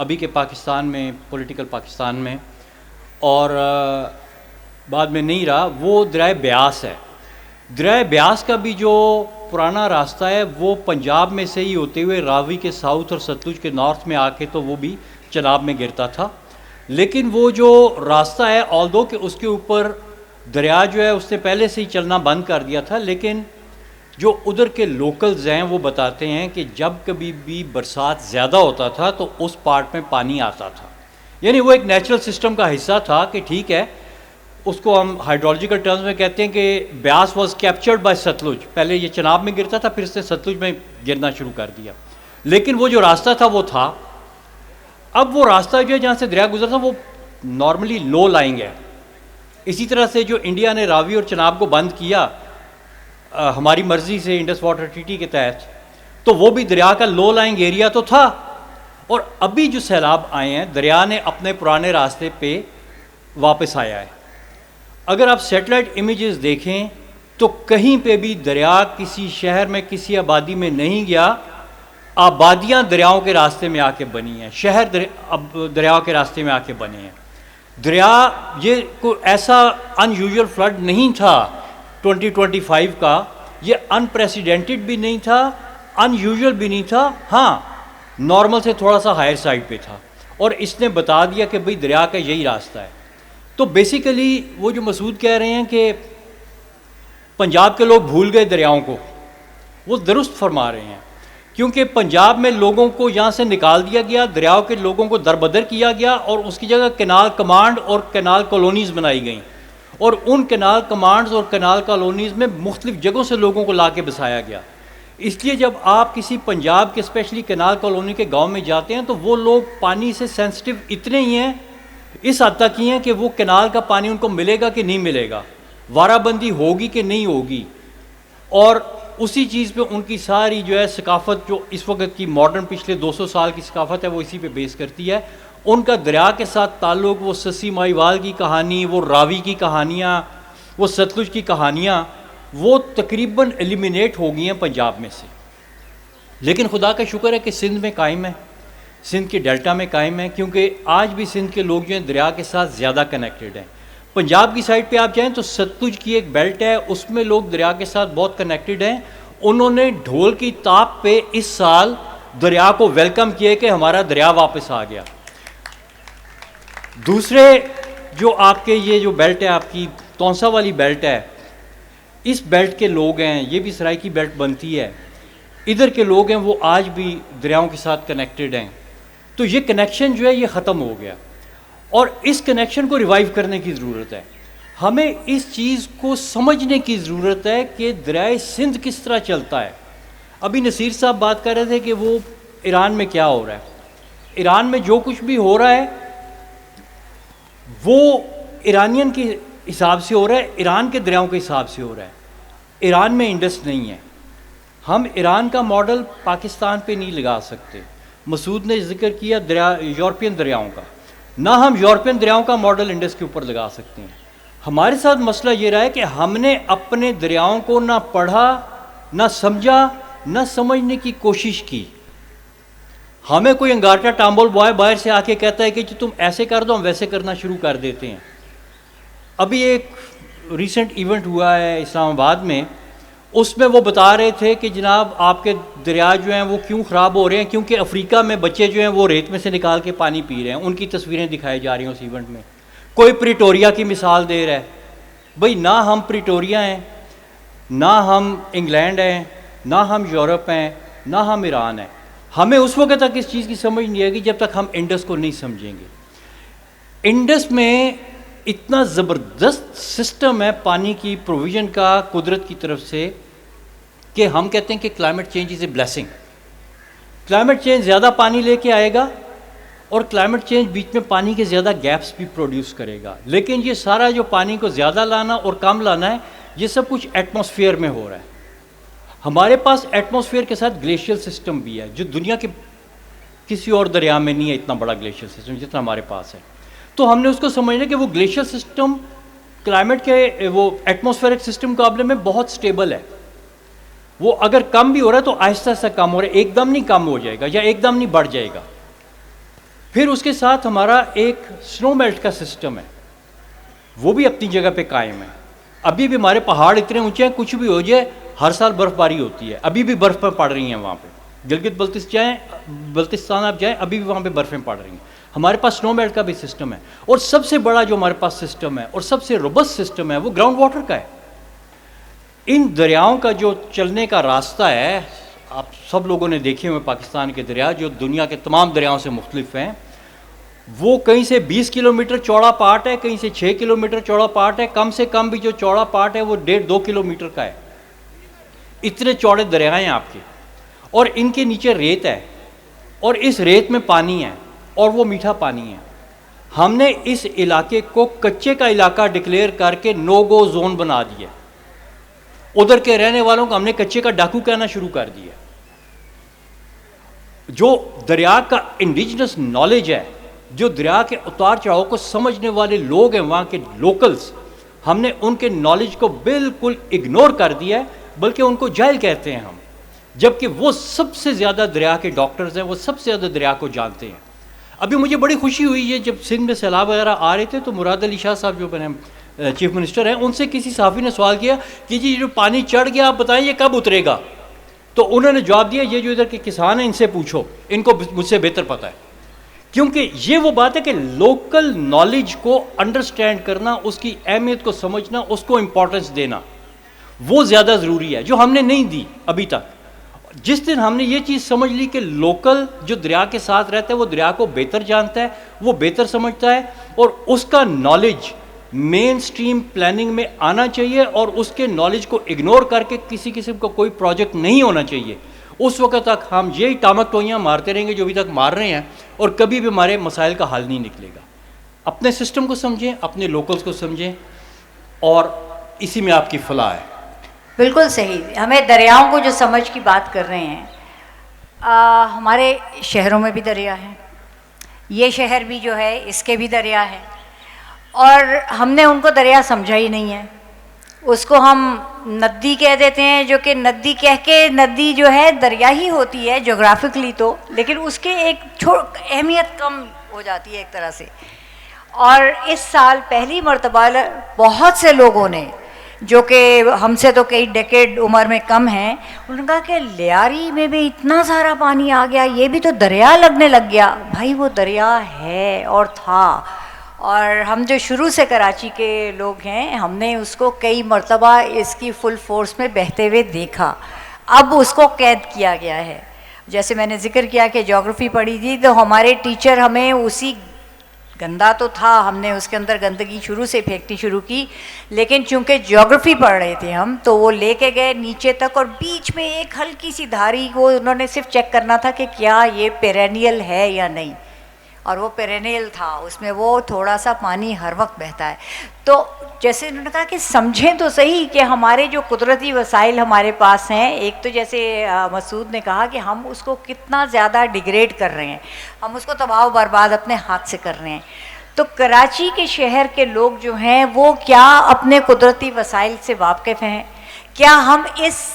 ابھی کے پاکستان میں، political Pakistan میں، اور بعد میں نہیں رہا، وہ دریائے بیاس ہے. دریائے بیاس کا بھی جو پرانا راستہ ہے وہ پنجاب میں سے ہی ہوتے ہوئے راوی کے ساؤتھ اور ستلج کے نارتھ میں آ کے تو وہ بھی چناب میں گرتا تھا. لیکن وہ جو راستہ ہے آلدو کہ اس کے اوپر دریا جو ہے اس نے پہلے سے ہی چلنا بند کر دیا تھا، لیکن جو ادھر کے لوکلز ہیں وہ بتاتے ہیں کہ جب کبھی بھی برسات زیادہ ہوتا تھا تو اس پارٹ میں پانی آتا تھا. یعنی وہ ایک نیچرل سسٹم کا حصہ تھا کہ ٹھیک ہے، اس کو ہم ہائیڈرولوجیکل ٹرمز میں کہتے ہیں کہ بیاس واز کیپچرڈ بائی ستلج. پہلے یہ چناب میں گرتا تھا، پھر اس نے ستلج میں گرنا شروع کر دیا. لیکن وہ جو راستہ تھا وہ تھا. اب وہ راستہ جو ہے جہاں سے دریا گزرتا وہ نارملی لو لائنگ ہے. اسی طرح سے جو انڈیا نے راوی اور چناب کو بند کیا ہماری مرضی سے انڈس واٹر ٹریٹی کے تحت، تو وہ بھی دریا کا لو لائنگ ایریا تو تھا. اور ابھی جو سیلاب آئے ہیں دریا نے اپنے پرانے راستے پہ واپس آیا ہے. اگر آپ سیٹلائٹ امیجز دیکھیں تو کہیں پہ بھی دریا کسی شہر میں کسی آبادی میں نہیں گیا. آبادیاں دریاؤں کے راستے میں آ کے بنی ہیں، شہر دریاؤں کے راستے میں آ کے بنے ہیں. دریا یہ کوئی ایسا ان یوزول فلڈ نہیں تھا 2025 کا، یہ انپریسیڈنٹڈ بھی نہیں تھا، ان یوزول بھی نہیں تھا. ہاں نارمل سے تھوڑا سا ہائر سائڈ پہ تھا، اور اس نے بتا دیا کہ بھئی دریا کا یہی راستہ ہے. تو بیسیکلی وہ جو مسعود کہہ رہے ہیں کہ پنجاب کے لوگ بھول گئے دریاؤں کو، وہ درست فرما رہے ہیں. کیونکہ پنجاب میں لوگوں کو یہاں سے نکال دیا گیا، دریاؤں کے لوگوں کو دربدر کیا گیا، اور اس کی جگہ کینال کمانڈ اور کینال کالونیز بنائی گئیں. اور ان کینال کمانڈز اور کینال کالونیز میں مختلف جگہوں سے لوگوں کو لا کے بسایا گیا. اس لیے جب آپ کسی پنجاب کے اسپیشلی کینال کالونی کے گاؤں میں جاتے ہیں تو وہ لوگ پانی سے سینسٹیو اتنے ہی ہیں، اس حد تک ہی ہیں کہ وہ کینال کا پانی ان کو ملے گا کہ نہیں ملے گا، وارہ بندی ہوگی کہ نہیں ہوگی. اور اسی چیز پہ ان کی ساری جو ہے ثقافت، جو اس وقت کی ماڈرن پچھلے 200 سال کی ثقافت ہے، وہ اسی پہ بیس کرتی ہے. ان کا دریا کے ساتھ تعلق، وہ سسی مائی وال کی کہانی، وہ راوی کی کہانیاں، وہ ستلج کی کہانیاں، وہ تقریباً ایلیمینیٹ ہو گئی ہیں پنجاب میں سے. لیکن خدا کا شکر ہے کہ سندھ میں قائم ہے، سندھ کے ڈیلٹا میں قائم ہے، کیونکہ آج بھی سندھ کے لوگ جو ہیں دریا کے ساتھ زیادہ کنیکٹڈ ہیں. پنجاب کی سائڈ پہ آپ جائیں تو ستلج کی ایک بیلٹ ہے، اس میں لوگ دریا کے ساتھ بہت کنیکٹڈ ہیں. انہوں نے ڈھول کی تاپ پہ اس سال دریا کو ویلکم کیے کہ ہمارا دریا واپس آ گیا. دوسرے جو آپ کے یہ جو بیلٹ ہے، آپ کی تونسا والی بیلٹ ہے، اس بیلٹ کے لوگ ہیں، یہ بھی سرائی کی بیلٹ بنتی ہے، ادھر کے لوگ ہیں وہ آج بھی دریاؤں کے ساتھ کنیکٹڈ ہیں. تو یہ کنیکشن جو ہے یہ ختم ہو گیا، اور اس کنیکشن کو ریوائیو کرنے کی ضرورت ہے. ہمیں اس چیز کو سمجھنے کی ضرورت ہے کہ دریائے سندھ کس طرح چلتا ہے. ابھی نصیر صاحب بات کر رہے تھے کہ وہ ایران میں کیا ہو رہا ہے. ایران میں جو کچھ بھی ہو رہا ہے وہ ایرانین کے حساب سے ہو رہا ہے، ایران کے دریاؤں کے حساب سے ہو رہا ہے. ایران میں انڈس نہیں ہے. ہم ایران کا ماڈل پاکستان پہ نہیں لگا سکتے. مسعود نے ذکر کیا یورپین دریاؤں کا، نہ ہم یورپین دریاؤں کا ماڈل انڈس کے اوپر لگا سکتے ہیں. ہمارے ساتھ مسئلہ یہ رہا ہے کہ ہم نے اپنے دریاؤں کو نہ پڑھا، نہ سمجھا، نہ سمجھنے کی کوشش کی. ہمیں کوئی انگارٹا ٹامبول بوائے باہر سے آ کے کہتا ہے کہ تم ایسے کر دو، ہم ویسے کرنا شروع کر دیتے ہیں. ابھی ایک ریسنٹ ایونٹ ہوا ہے اسلام آباد میں، اس میں وہ بتا رہے تھے کہ جناب آپ کے دریا جو ہیں وہ کیوں خراب ہو رہے ہیں، کیونکہ افریقہ میں بچے جو ہیں وہ ریت میں سے نکال کے پانی پی رہے ہیں. ان کی تصویریں دکھائی جا رہی ہیں اس ایونٹ میں. کوئی پریٹوریا کی مثال دے رہا ہے. بھئی نہ ہم پریٹوریا ہیں، نہ ہم انگلینڈ ہیں، نہ ہم یورپ ہیں، نہ ہم ایران ہیں. ہمیں اس وقت تک اس چیز کی سمجھ نہیں آئے گی جب تک ہم انڈس کو نہیں سمجھیں گے. انڈس میں اتنا زبردست سسٹم ہے پانی کی پروویژن کا قدرت کی طرف سے کہ ہم کہتے ہیں کہ climate change is a blessing. Climate change زیادہ پانی لے کے آئے گا، اور کلائمیٹ چینج بیچ میں پانی کے زیادہ گیپس بھی پروڈیوس کرے گا. لیکن یہ سارا جو پانی کو زیادہ لانا اور کم لانا ہے، یہ سب کچھ ایٹماسفیئر میں ہو رہا ہے. ہمارے پاس ایٹماسفیئر کے ساتھ گلیشیل سسٹم بھی ہے، جو دنیا کے کسی اور دریا میں نہیں ہے اتنا بڑا گلیشیل سسٹم جتنا ہمارے پاس ہے. تو ہم نے اس کو سمجھنا کہ وہ گلیشیل سسٹم کلائمیٹ کے وہ ایٹماسفیئرک سسٹم کے مقابلے میں بہت سٹیبل ہے. وہ اگر کم بھی ہو رہا ہے تو آہستہ آہستہ کم ہو رہا ہے، ایک دم نہیں کم ہو جائے گا یا ایک دم نہیں بڑھ جائے گا. پھر اس کے ساتھ ہمارا ایک سنو میلٹ کا سسٹم ہے، وہ بھی اپنی جگہ پہ قائم ہے. ابھی بھی ہمارے پہاڑ اتنے اونچے ہیں، کچھ بھی ہو جائے ہر سال برف باری ہوتی ہے. ابھی بھی برف پڑ رہی ہیں وہاں پہ. گلگت بلتستان آپ جائیں، ابھی بھی وہاں پہ برفیں پڑ رہی ہیں. ہمارے پاس سنو میلٹ کا بھی سسٹم ہے. اور سب سے بڑا جو ہمارے پاس سسٹم ہے اور سب سے روبسٹ سسٹم ہے وہ گراؤنڈ واٹر کا ہے. ان دریاؤں کا جو چلنے کا راستہ ہے، آپ سب لوگوں نے دیکھے ہوئے پاکستان کے دریا جو دنیا کے تمام دریاؤں سے مختلف ہیں، وہ کہیں سے 20 کلومیٹر چوڑا پارٹ ہے، کہیں سے 6 کلومیٹر چوڑا پارٹ ہے. کم سے کم بھی جو چوڑا پارٹ ہے وہ 1.5-2 کلومیٹر کا ہے. اتنے چوڑے دریا ہیں آپ کے، اور ان کے نیچے ریت ہے، اور اس ریت میں پانی ہے، اور وہ میٹھا پانی ہے. ہم نے اس علاقے کو کچے کا علاقہ ڈکلیئر کر کے نو گو زون بنا دیا. ادھر کے رہنے والوں کو ہم نے کچے کا ڈاکو کہنا شروع کر دیا. جو دریا کا انڈیجنس نالج ہے، جو دریا کے اتار چڑھاؤ کو سمجھنے والے لوگ ہیں وہاں کے لوکلز، ہم نے ان کے نالج کو بالکل اگنور کر دیا ہے، بلکہ ان کو جاہل کہتے ہیں ہم، جبکہ وہ سب سے زیادہ دریا کے ڈاکٹرز ہیں، وہ سب سے زیادہ دریا کو جانتے ہیں. ابھی مجھے بڑی خوشی ہوئی ہے جب سندھ میں سیلاب وغیرہ آ رہے تھے تو مراد علی شاہ صاحب جو چیف منسٹر ہیں، ان سے کسی صحافی نے سوال کیا کہ جی جو پانی چڑھ گیا آپ بتائیں یہ کب اترے گا؟ تو انہوں نے جواب دیا یہ جو ادھر کے کسان ہیں ان سے پوچھو، ان کو مجھ سے بہتر پتہ ہے. کیونکہ یہ وہ بات ہے کہ لوکل نالج کو انڈرسٹینڈ کرنا، اس کی اہمیت کو سمجھنا، اس کو امپورٹنس دینا، وہ زیادہ ضروری ہے، جو ہم نے نہیں دی ابھی تک. جس دن ہم نے یہ چیز سمجھ لی کہ لوکل جو دریا کے ساتھ رہتا ہے وہ دریا کو بہتر جانتا ہے، وہ بہتر سمجھتا ہے، اور اس کا نالج مین سٹریم پلاننگ میں آنا چاہیے، اور اس کے نالج کو اگنور کر کے کسی قسم کا کوئی پروجیکٹ نہیں ہونا چاہیے. اس وقت تک ہم یہی ٹامک ٹوئیاں مارتے رہیں گے جو ابھی تک مار رہے ہیں، اور کبھی بھی ہمارے مسائل کا حل نہیں نکلے گا. اپنے سسٹم کو سمجھیں، اپنے لوکلز کو سمجھیں، اور اسی میں آپ کی فلاح ہے. بالکل صحیح. ہمیں دریاؤں کو جو سمجھ کی بات کر رہے ہیں، ہمارے شہروں میں بھی دریا ہیں. یہ شہر بھی جو ہے اس کے بھی دریا ہے، اور ہم نے ان کو دریا سمجھا ہی نہیں ہے. اس کو ہم ندی کہہ دیتے ہیں، جو کہ ندی کہہ کے ندی جو ہے دریا ہی ہوتی ہے جغرافکلی تو، لیکن اس کے ایک اہمیت کم ہو جاتی ہے ایک طرح سے. اور اس سال پہلی مرتبہ بہت سے لوگوں نے جو کہ ہم سے تو کئی ڈیکیڈ عمر میں کم ہیں، انہوں نے کہا کہ لیاری میں بھی اتنا سارا پانی آ گیا، یہ بھی تو دریا لگنے لگ گیا. بھائی وہ دریا ہے اور تھا، اور ہم جو شروع سے کراچی کے لوگ ہیں ہم نے اس کو کئی مرتبہ اس کی فل فورس میں بہتے ہوئے دیکھا. اب اس کو قید کیا گیا ہے. جیسے میں نے ذکر کیا کہ جیوگرافی پڑھی تھی تو ہمارے ٹیچر ہمیں اسی، گندا تو تھا، ہم نے اس کے اندر گندگی شروع سے پھینکتی شروع کی، لیکن چونکہ جیوگرافی پڑھ رہے تھے ہم تو وہ لے کے گئے نیچے تک، اور بیچ میں ایک ہلکی سی دھاری کو انہوں نے صرف چیک کرنا تھا کہ کیا یہ پیرینیل ہے یا نہیں، اور وہ پیرینیل تھا، اس میں وہ تھوڑا سا پانی ہر وقت بہتا ہے. تو جیسے انہوں نے کہا کہ سمجھیں تو صحیح کہ ہمارے جو قدرتی وسائل ہمارے پاس ہیں، ایک تو جیسے مسعود نے کہا کہ ہم اس کو کتنا زیادہ ڈیگریڈ کر رہے ہیں، ہم اس کو تباہ و برباد اپنے ہاتھ سے کر رہے ہیں. تو کراچی کے شہر کے لوگ جو ہیں وہ کیا اپنے قدرتی وسائل سے واقف ہیں؟ کیا ہم اس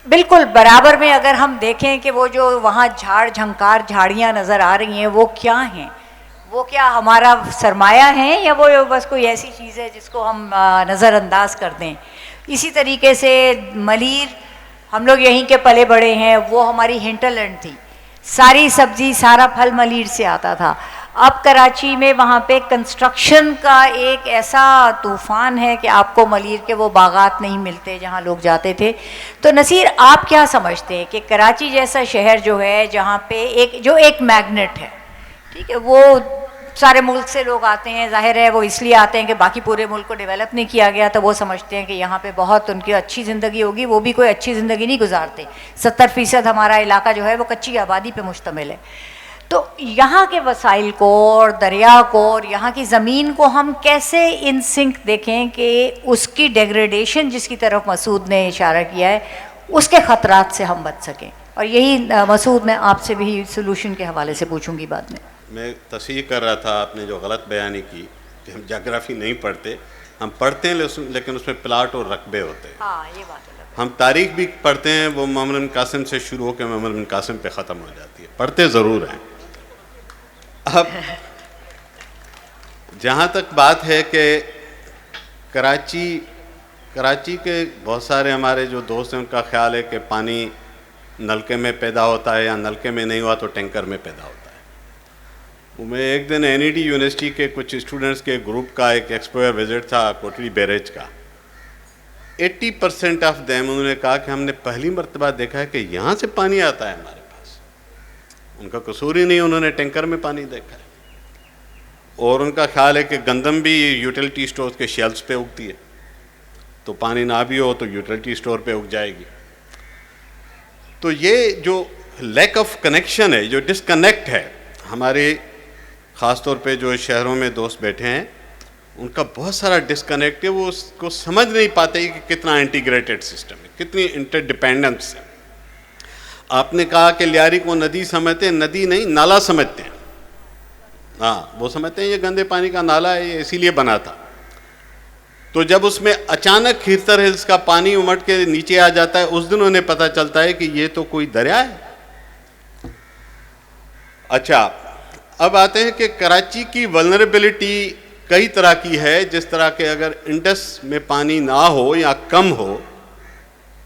بالکل برابر میں اگر ہم دیکھیں کہ وہ جو وہاں جھاڑ جھنکار جھاڑیاں نظر آ رہی ہیں وہ کیا ہیں؟ وہ کیا ہمارا سرمایہ ہیں، یا وہ بس کوئی ایسی چیز ہے جس کو ہم نظر انداز کر دیں؟ اسی طریقے سے ملیر، ہم لوگ یہیں کے پلے بڑے ہیں، وہ ہماری ہنٹرلینڈ تھی، ساری سبزی سارا پھل ملیر سے آتا تھا. اب کراچی میں وہاں پہ کنسٹرکشن کا ایک ایسا طوفان ہے کہ آپ کو ملیر کے وہ باغات نہیں ملتے جہاں لوگ جاتے تھے. تو نصیر آپ کیا سمجھتے ہیں کہ کراچی جیسا شہر جو ہے جہاں پہ ایک میگنیٹ ہے، ٹھیک ہے، وہ سارے ملک سے لوگ آتے ہیں، ظاہر ہے وہ اس لیے آتے ہیں کہ باقی پورے ملک کو ڈیولپ نہیں کیا گیا، تو وہ سمجھتے ہیں کہ یہاں پہ بہت ان کی اچھی زندگی ہوگی. وہ بھی کوئی اچھی زندگی نہیں گزارتے. 70% ہمارا علاقہ جو ہے وہ کچی آبادی پہ مشتمل ہے. تو یہاں کے وسائل کو اور دریا کو اور یہاں کی زمین کو ہم کیسے ان سنک دیکھیں کہ اس کی ڈیگریڈیشن جس کی طرف مسعود نے اشارہ کیا ہے اس کے خطرات سے ہم بچ سکیں؟ اور یہی مسعود میں آپ سے بھی سولوشن کے حوالے سے پوچھوں گی بعد میں. میں تصحیح کر رہا تھا آپ نے جو غلط بیانی کی کہ ہم جغرافی نہیں پڑھتے، ہم پڑھتے ہیں لیکن اس میں پلاٹ اور رقبے ہوتے ہیں. ہاں یہ بات ہے. ہم تاریخ بھی پڑھتے ہیں، وہ محمد بن قاسم سے شروع ہو کے محمد بن قاسم پہ ختم ہو جاتی ہے، پڑھتے ضرور ہیں. اب جہاں تک بات ہے کہ کراچی کے بہت سارے ہمارے جو دوست ہیں ان کا خیال ہے کہ پانی نلکے میں پیدا ہوتا ہے یا نلکے میں نہیں ہوا تو ٹینکر میں پیدا ہوتا ہے. میں ایک دن NED یونیورسٹی کے کچھ اسٹوڈنٹس کے گروپ کا ایک ایکسپوئر وزٹ تھا کوٹلی بیریج کا. 80% آف دیم انہوں نے کہا کہ ہم نے پہلی مرتبہ دیکھا ہے کہ یہاں سے پانی آتا ہے ہمارے پاس. ان کا قصور ہی نہیں, انہوں نے ٹینکر میں پانی دیکھا ہے. اور ان کا خیال ہے کہ گندم بھی یوٹیلٹی اسٹورز کے شیلفز پہ اگتی ہے, تو پانی نہ بھی ہو تو یوٹیلٹی اسٹور پہ اگ جائے گی. تو یہ جو لیک آف کنیکشن ہے, جو ڈسکنیکٹ ہے ہمارے, خاص طور پہ جو شہروں میں دوست بیٹھے ہیں ان کا بہت سارا ڈسکنیکٹ ہے, وہ اس کو سمجھ نہیں پاتے کہ کتنا انٹیگریٹڈ سسٹم ہے, کتنی انٹر ڈیپینڈنس ہے. آپ نے کہا کہ لیاری کو ندی سمجھتے ہیں, ندی نہیں نالا سمجھتے ہیں. ہاں وہ سمجھتے ہیں یہ گندے پانی کا نالا ہے, یہ اسی لیے بنا تھا. تو جب اس میں اچانک کھیرتر ہلز کا پانی امٹ کے نیچے آ جاتا ہے, اس دن انہیں پتہ چلتا ہے کہ یہ تو کوئی دریا ہے. اچھا, اب آتے ہیں کہ کراچی کی ولنریبلٹی کئی طرح کی ہے. جس طرح کہ اگر انڈس میں پانی نہ ہو یا کم ہو,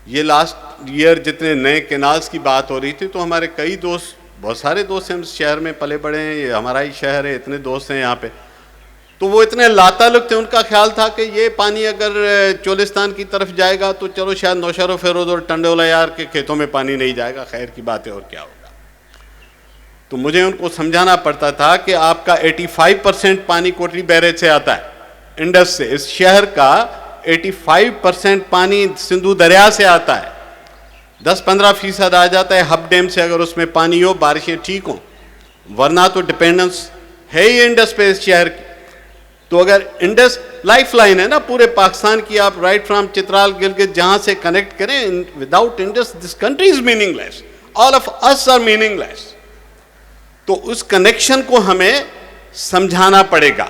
یہ لاسٹ ایئر جتنے نئے کینالز کی بات ہو رہی تھی تو ہمارے کئی دوست, بہت سارے دوست ہیں, ہم شہر میں پلے بڑے ہیں, یہ ہمارا ہی شہر ہے, اتنے دوست ہیں یہاں پہ, تو وہ اتنے لاتعلق تھے. ان کا خیال تھا کہ یہ پانی اگر چولستان کی طرف جائے گا تو چلو شاید نوشہر و فیروز اور ٹنڈولا یار کے کھیتوں میں پانی نہیں جائے گا, خیر کی بات ہے اور کیا ہوگا. تو مجھے ان کو سمجھانا پڑتا تھا کہ آپ کا 85% پانی کوٹلی بیریج سے آتا ہے, انڈس سے. اس شہر کا 85% پانی سندھو دریا سے آتا ہے. 10-15% آ جاتا ہے ہب ڈیم سے, اگر اس میں پانی ہو, بارشیں ٹھیک ہوں, ورنہ تو ڈپینڈنس ہے ہی انڈس پہ اس شہر کی. تو اگر انڈس لائف لائن ہے نا پورے پاکستان کی, آپ رائٹ فرام چترال گلگت جہاں سے کنیکٹ کریں, without Indus this country is meaningless, all of us are meaningless. تو اس کنیکشن کو ہمیں سمجھانا پڑے گا.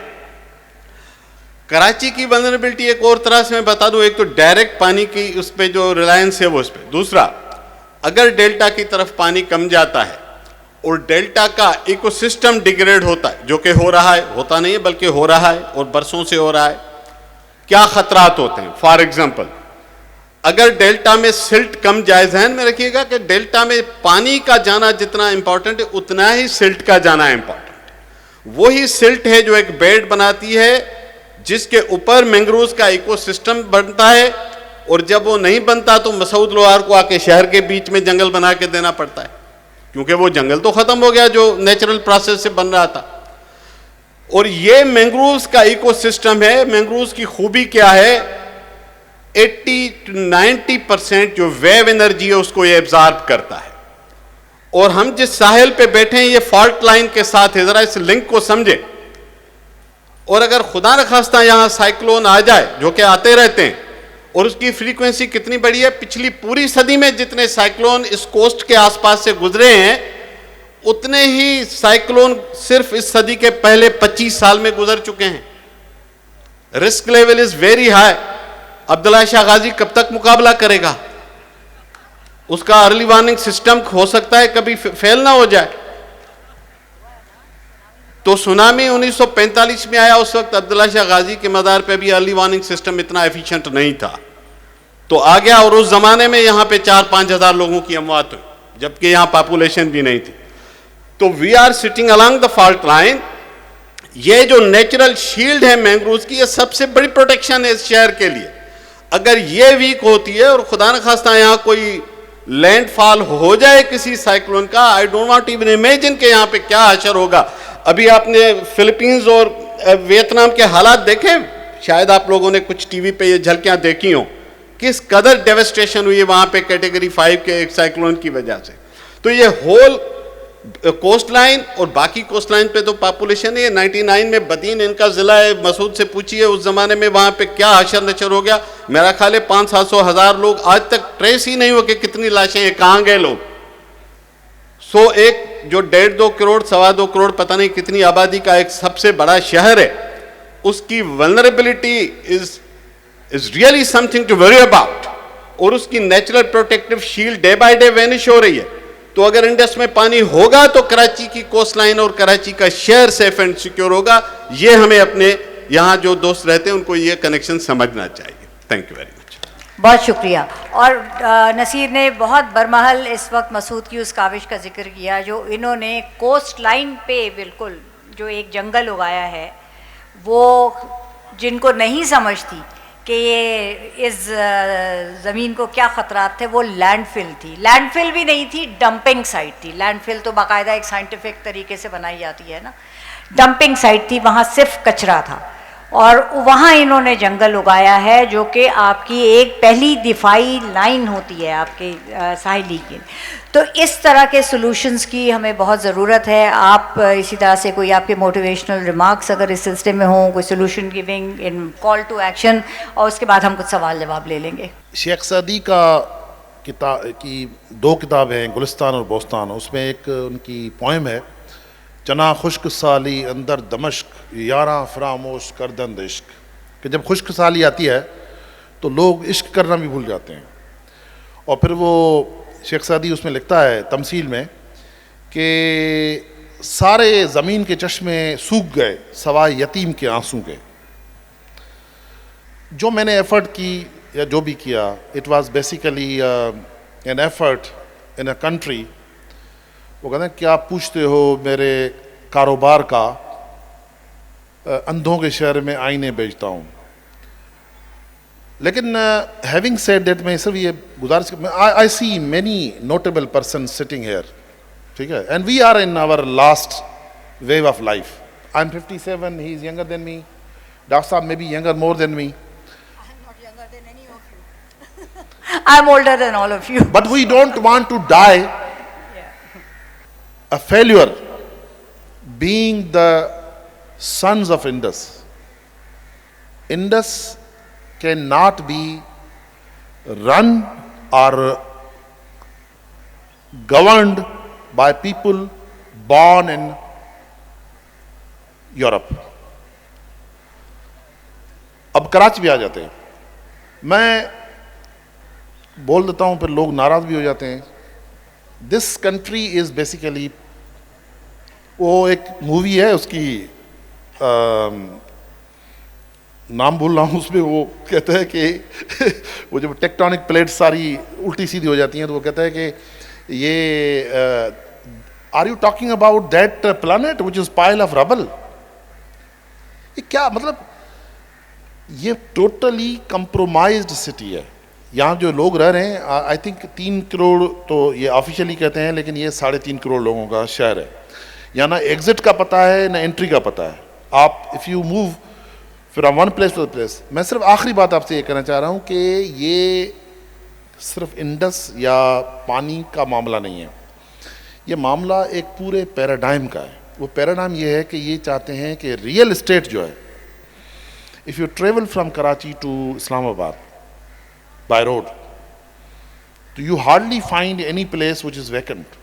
کراچی کی ولنریبلٹی ایک اور طرح سے میں بتا دوں, ایک تو ڈائریکٹ پانی کی اس پہ جو ریلائنس ہے وہ اس پہ. دوسرا, اگر ڈیلٹا کی طرف پانی کم جاتا ہے اور ڈیلٹا کا ایکو سسٹم ڈیگریڈ ہوتا ہے, جو کہ ہو رہا ہے, ہوتا نہیں ہے بلکہ ہو رہا ہے اور برسوں سے ہو رہا ہے, کیا خطرات ہوتے ہیں؟ فار ایگزامپل, اگر ڈیلٹا میں سلٹ کم جائے, ذہن میں رکھیے گا کہ ڈیلٹا میں پانی کا جانا جتنا امپورٹنٹ ہے اتنا ہی سلٹ کا جانا امپورٹنٹ ہے. وہی سلٹ ہے جو ایک بیڈ بناتی ہے جس کے اوپر مینگروز کا ایکو سسٹم بنتا ہے, اور جب وہ نہیں بنتا تو مسعود لوہار کو آ کے شہر کے بیچ میں جنگل بنا کے دینا پڑتا ہے, کیونکہ وہ جنگل تو ختم ہو گیا جو نیچرل پروسیس سے بن رہا تھا. اور یہ مینگروز کا ایکو سسٹم ہے. مینگروز کی خوبی کیا ہے؟ 80-90% جو ویو انرجی ہے اس کو یہ ایبزارب کرتا ہے. اور ہم جس ساحل پہ بیٹھے ہیں یہ فالٹ لائن کے ساتھ ہے, ذرا اس لنک کو سمجھیں. اور اگر خدا نخواستہ یہاں سائیکلون آ جائے, جو کہ آتے رہتے ہیں, اور اس کی فریکوینسی کتنی بڑی ہے, پچھلی پوری صدی میں جتنے سائیکلون اس کوسٹ کے آس پاس سے گزرے ہیں اتنے ہی سائیکلون صرف اس صدی کے پہلے 25 سال میں گزر چکے ہیں. Risk level is very high. Abdullah Shah Ghazi کب تک مقابلہ کرے گا؟ اس کا ارلی وارننگ سسٹم ہو سکتا ہے کبھی فیل نہ ہو جائے. تو سونامی 1945 میں آیا, اس وقت عبداللہ شاہ غازی کے مدار پہ بھی ارلی وارننگ سسٹم اتنا ایفیشنٹ نہیں تھا, تو آ گیا. اور اس زمانے میں یہاں پہ 4-5 ہزار لوگوں کی اموات ہوئی, جبکہ یہاں پاپولیشن بھی نہیں تھی. تو we are sitting along the fault line. یہ جو نیچرل شیلڈ ہے مینگروز کی, یہ سب سے بڑی پروٹیکشن ہے اس شہر کے لیے. اگر یہ ویک ہوتی ہے اور خدا نخواستہ یہاں کوئی لینڈ فال ہو جائے کسی سائیکلون کا, I don't want even imagine کہ یہاں پہ کیا حشر ہوگا. ابھی آپ نے فلپینز اور ویتنام کے حالات دیکھے, شاید آپ لوگوں نے کچھ ٹی وی پہ یہ جھلکیاں دیکھی ہوں, کس قدر ڈیوسٹیشن ہوئی ہے وہاں پہ کیٹیگری 5 کے ایک سائیکلون کی وجہ سے. تو یہ ہول کوسٹ لائن اور باقی کوسٹ لائن پہ تو پاپولیشن ہے. 99 میں بدین ان کا ضلع ہے, مسعود سے پوچھیے اس زمانے میں وہاں پہ کیا حشر نشر ہو گیا. میرا خیال ہے 500-700 ہزار لوگ آج تک ٹریس ہی نہیں ہو کہ کتنی لاشیں ہیں, کہاں گئے لوگ. ایک جو 1.5-2 کروڑ 2.25 کروڑ پتہ نہیں کتنی آبادی کا ایک سب سے بڑا شہر ہے, اس کی vulnerability is really something to worry about. اور اس کی natural protective shield day by day vanish ہو رہی ہے. تو اگر انڈس میں پانی ہوگا تو کراچی کی کوسٹ لائن اور کراچی کا شہر سیف اینڈ سیکیور ہوگا. یہ ہمیں اپنے یہاں جو دوست رہتے ہیں ان کو یہ کنیکشن سمجھنا چاہیے. Thank you very much. بہت شکریہ. اور نصیر نے بہت برمحل اس وقت مسعود کی اس کاوش کا ذکر کیا جو انہوں نے کوسٹ لائن پہ بالکل جو ایک جنگل اگایا ہے. وہ جن کو نہیں سمجھتی کہ یہ اس زمین کو کیا خطرات تھے, وہ لینڈ فل تھی. لینڈ فل بھی نہیں تھی, ڈمپنگ سائٹ تھی. لینڈ فل تو باقاعدہ ایک سائنٹیفک طریقے سے بنائی جاتی ہے نا. ڈمپنگ سائٹ تھی, وہاں صرف کچرا تھا, اور وہاں انہوں نے جنگل اگایا ہے جو کہ آپ کی ایک پہلی دفاعی لائن ہوتی ہے آپ کے ساحلی کی. تو اس طرح کے سلوشنز کی ہمیں بہت ضرورت ہے. آپ اسی طرح سے کوئی آپ کے موٹیویشنل ریمارکس اگر اس سلسلے میں ہوں, کوئی solution giving in call to action, اور اس کے بعد ہم کچھ سوال جواب لے لیں گے. شیخ سعدی کا کتاب کی 2 کتابیں ہیں, گلستان اور بوستان. اس میں ایک ان کی پوئم ہے, چنا خشک سالی اندر دمشق یاراں فراموش کردند عشق. کہ جب خشک سالی آتی ہے تو لوگ عشق کرنا بھی بھول جاتے ہیں. اور پھر وہ شیخ سعدی اس میں لکھتا ہے تمثیل میں کہ سارے زمین کے چشمے سوکھ گئے سوائے یتیم کے آنسوں کے. جو میں نے ایفرٹ کی یا جو بھی کیا, it was basically an effort in a country. وہ کہتے ہیں کیا پوچھتے ہو میرے کاروبار کا, اندھوں کے شہر میں آئینے بیچتا ہوں. لیکن ہیونگ سیڈ دیٹ, میں صرف یہ گزارش, I see many notable person sitting here, ٹھیک ہے, and we are in our last wave of life. I am 57, he is younger than me. Doctor صاحب میں be younger more than me. I am older than all of you. But we don't want to die a failure being the sons of Indus. Indus cannot be run or governed by people born in Europe. اب کراچی بھی آ جاتے ہیں. میں بول دیتا ہوں, پھر لوگ ناراض بھی ہو جاتے ہیں. دس کنٹری از بیسیکلی, وہ ایک مووی ہے اس کی نام بھول رہا ہوں, اس میں وہ کہتا ہے کہ وہ جب ٹیکٹونک پلیٹ ساری الٹی سیدھی ہو جاتی ہیں تو وہ کہتا ہے کہ یہ are you talking about that plant which is pile of rubble. یہ کیا مطلب, یہ ٹوٹلی کمپرومائزڈ سٹی ہے. یہاں جو لوگ رہ رہے ہیں, آئی تھنک 3 کروڑ تو یہ آفیشیلی کہتے ہیں, لیکن یہ 3.5 کروڑ لوگوں کا شہر ہے. یہاں نہ ایگزٹ کا پتہ ہے نہ انٹری کا پتہ ہے. آپ if you move from one place to the place. میں صرف آخری بات آپ سے یہ کہنا چاہ رہا ہوں کہ یہ صرف انڈس یا پانی کا معاملہ نہیں ہے, یہ معاملہ ایک پورے پیراڈائم کا ہے. وہ پیراڈائم یہ ہے کہ یہ چاہتے ہیں کہ ریئل اسٹیٹ جو ہے, if you travel from Karachi to Islamabad by road, you hardly find any place which is vacant.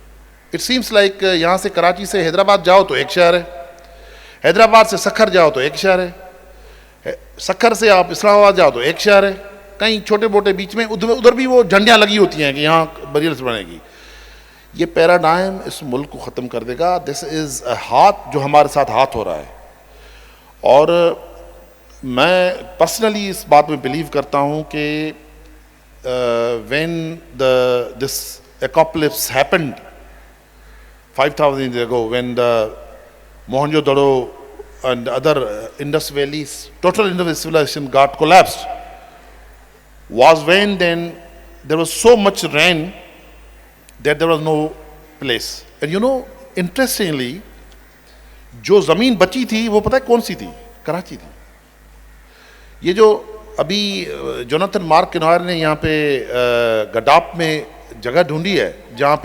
It seems like یہاں سے کراچی سے حیدرآباد جاؤ تو ایک شہر ہے, حیدرآباد سے سکھر جاؤ تو ایک شہر ہے, سکھر سے آپ اسلام آباد جاؤ تو ایک شہر ہے. کہیں چھوٹے موٹے بیچ میں ادھر بھی وہ جھنڈیاں لگی ہوتی ہیں کہ یہاں بریلس بنے گی. یہ پیراڈائم اس ملک کو ختم کر دے گا. دس از اے ہاتھ جو ہمارے ساتھ ہاتھ ہو رہا ہے. اور میں پرسنلی اس بات میں بلیو کرتا ہوں کہ when this apocalypse happened 5,000 years ago, when the Mohenjo-daro and other Indus valleys, total Indus civilization got collapsed, was when then there was so much rain that there was no place. And you know, interestingly, جو زمین بچی تھی وہ پتہ ہے کون سی تھی؟ کراچی تھی. یہ جو ابھی جوناتھن مارک کنوائر نے یہاں پہ گڈاپ میں جگہ ڈھونڈی ہے جہاں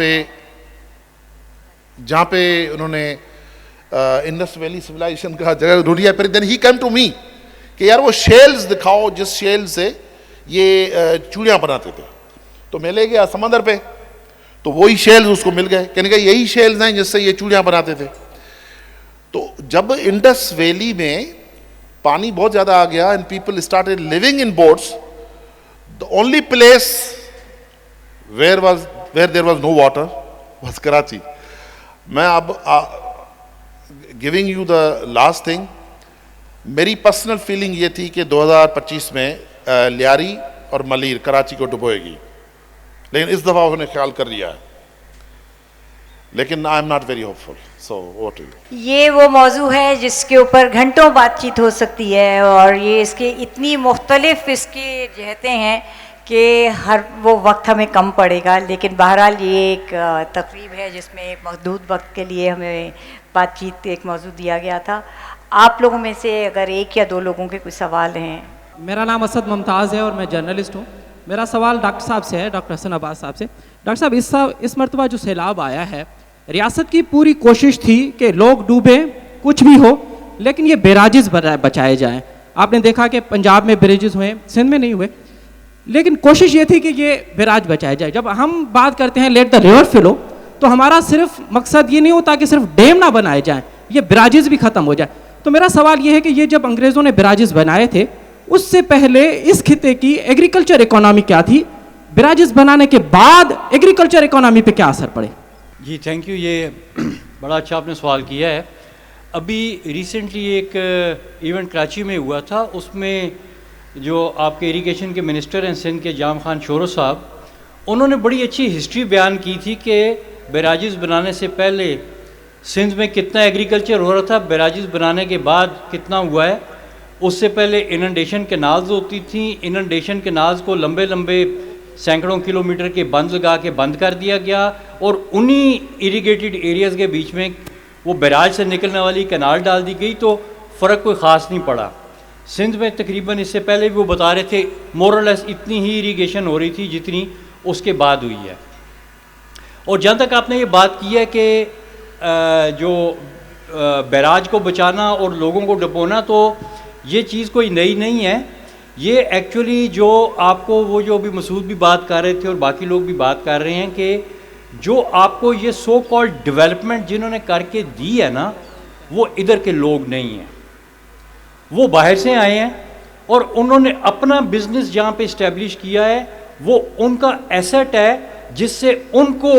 پہ انہوں نے انڈس ویلی سویلائزیشن کا جگہ ڈھونڈی ہے. پھر دین ہی کیم ٹو می کہ یار وہ شیلز دکھاؤ جس شیل سے یہ چوڑیاں بناتے تھے. تو میں لے گیا سمندر پہ, تو وہی شیلز اس کو مل گئے. کہنے کا یہی شیلز ہیں جس سے یہ چوڑیاں بناتے تھے. تو جب انڈس ویلی میں پانی بہت زیادہ آ گیا and people started living in boats, the only place where there was no water was Karachi. میں اب giving you the last thing, میری پرسنل فیلنگ یہ تھی کہ 2025 میں لیاری اور ملیر کراچی کو ڈبوئے گی, لیکن اس دفعہ انہوں نے خیال کر لیا ہے, لیکن I am not very hopeful. So over to you. یہ وہ موضوع ہے جس کے اوپر گھنٹوں بات چیت ہو سکتی ہے, اور یہ اس کے اتنی مختلف اس کی جہتیں ہیں کہ ہر وہ وقت ہمیں کم پڑے گا. لیکن بہرحال یہ ایک تقریب ہے جس میں ایک محدود وقت کے لیے ہمیں بات چیت ایک موضوع دیا گیا تھا. آپ لوگوں میں سے اگر ایک یا دو لوگوں کے کوئی سوال ہیں. میرا نام اسد ممتاز ہے اور میں جرنلسٹ ہوں. میرا سوال ڈاکٹر صاحب سے ہے, ڈاکٹر حسن عباس صاحب سے. ڈاکٹر صاحب, اس مرتبہ جو سیلاب آیا ہے, ریاست کی پوری کوشش تھی کہ لوگ ڈوبیں کچھ بھی ہو, لیکن یہ بیراجز بچائے جائیں. آپ نے دیکھا کہ پنجاب میں بریجز ہوئے, سندھ میں نہیں ہوئے, لیکن کوشش یہ تھی کہ یہ بیراج بچائے جائے. جب ہم بات کرتے ہیں لیٹ دا ریور فلو, تو ہمارا صرف مقصد یہ نہیں ہوتا کہ صرف ڈیم نہ بنائے جائیں, یہ بیراجز بھی ختم ہو جائے. تو میرا سوال یہ ہے کہ یہ جب انگریزوں نے بیراجز بنائے تھے, اس سے پہلے اس خطے کی ایگریکلچر اکانومی کیا تھی؟ بیراجز بنانے کے بعد ایگریکلچر اکانومی پہ کیا اثر پڑے؟ جی تھینک یو. یہ بڑا اچھا آپ نے سوال کیا ہے. ابھی ریسنٹلی ایک ایونٹ کراچی میں ہوا تھا, اس میں جو آپ کے اریگیشن کے منسٹر ہیں سندھ کے جام خان شورو صاحب, انہوں نے بڑی اچھی ہسٹری بیان کی تھی کہ بیراجز بنانے سے پہلے سندھ میں کتنا ایگریکلچر ہو رہا تھا, بیراجز بنانے کے بعد کتنا ہوا ہے. اس سے پہلے اننڈیشن کینالز ہوتی تھیں, اننڈیشن کینالز کو لمبے لمبے سینکڑوں کلومیٹر کے بند لگا کے بند کر دیا گیا, اور انہی اریگیٹڈ ایریاز کے بیچ میں وہ بیراج سے نکلنے والی کینال ڈال دی گئی, تو فرق کوئی خاص نہیں پڑا. سندھ میں تقریباً اس سے پہلے بھی وہ بتا رہے تھے مورلیس اتنی ہی اریگیشن ہو رہی تھی جتنی اس کے بعد ہوئی ہے. اور جہاں تک آپ نے یہ بات کی ہے کہ جو بیراج کو بچانا اور لوگوں کو ڈبونا, تو یہ چیز کوئی نئی نہیں ہے. یہ ایکچولی جو آپ کو وہ جو بھی مسعود بھی بات کر رہے تھے اور باقی لوگ بھی بات کر رہے ہیں کہ جو آپ کو یہ سو کالڈ ڈیولپمنٹ جنہوں نے کر کے دی ہے نا, وہ ادھر کے لوگ نہیں ہیں, وہ باہر سے آئے ہیں اور انہوں نے اپنا بزنس جہاں پہ اسٹیبلش کیا ہے, وہ ان کا ایسٹ ہے جس سے ان کو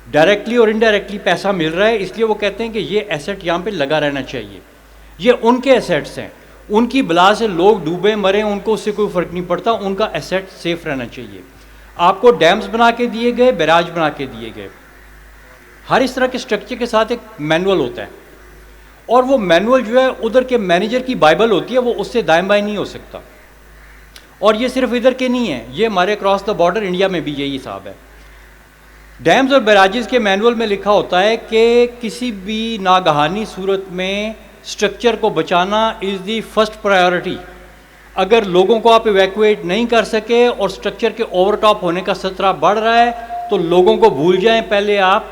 ڈائریکٹلی اور انڈائریکٹلی پیسہ مل رہا ہے. اس لیے وہ کہتے ہیں کہ یہ ایسٹ یہاں پہ لگا رہنا چاہیے. یہ ان کے ایسٹس ہیں, ان کی بلا سے لوگ ڈوبے مریں ان کو اس سے کوئی فرق نہیں پڑتا, ان کا ایسٹ سیف رہنا چاہیے. آپ کو ڈیمز بنا کے دیے گئے, بیراج بنا کے دیے گئے, ہر اس طرح کے اسٹرکچر کے ساتھ ایک مینول ہوتا ہے, اور وہ مینول جو ہے ادھر کے مینیجر کی بائبل ہوتی ہے, وہ اس سے دائیں بائیں نہیں ہو سکتا. اور یہ صرف ادھر کے نہیں ہے, یہ ہمارے اکراس دا بارڈر انڈیا میں بھی یہی حساب ہے. ڈیمز اور بیراجز کے مینول میں لکھا ہوتا ہے کہ کسی بھی ناگہانی صورت میں اسٹرکچر کو بچانا از دی فرسٹ پرائیورٹی. اگر لوگوں کو آپ ایویکویٹ نہیں کر سکے اور اسٹرکچر کے اوور ٹاپ ہونے کا خطرہ بڑھ رہا ہے, تو لوگوں کو بھول جائیں, پہلے آپ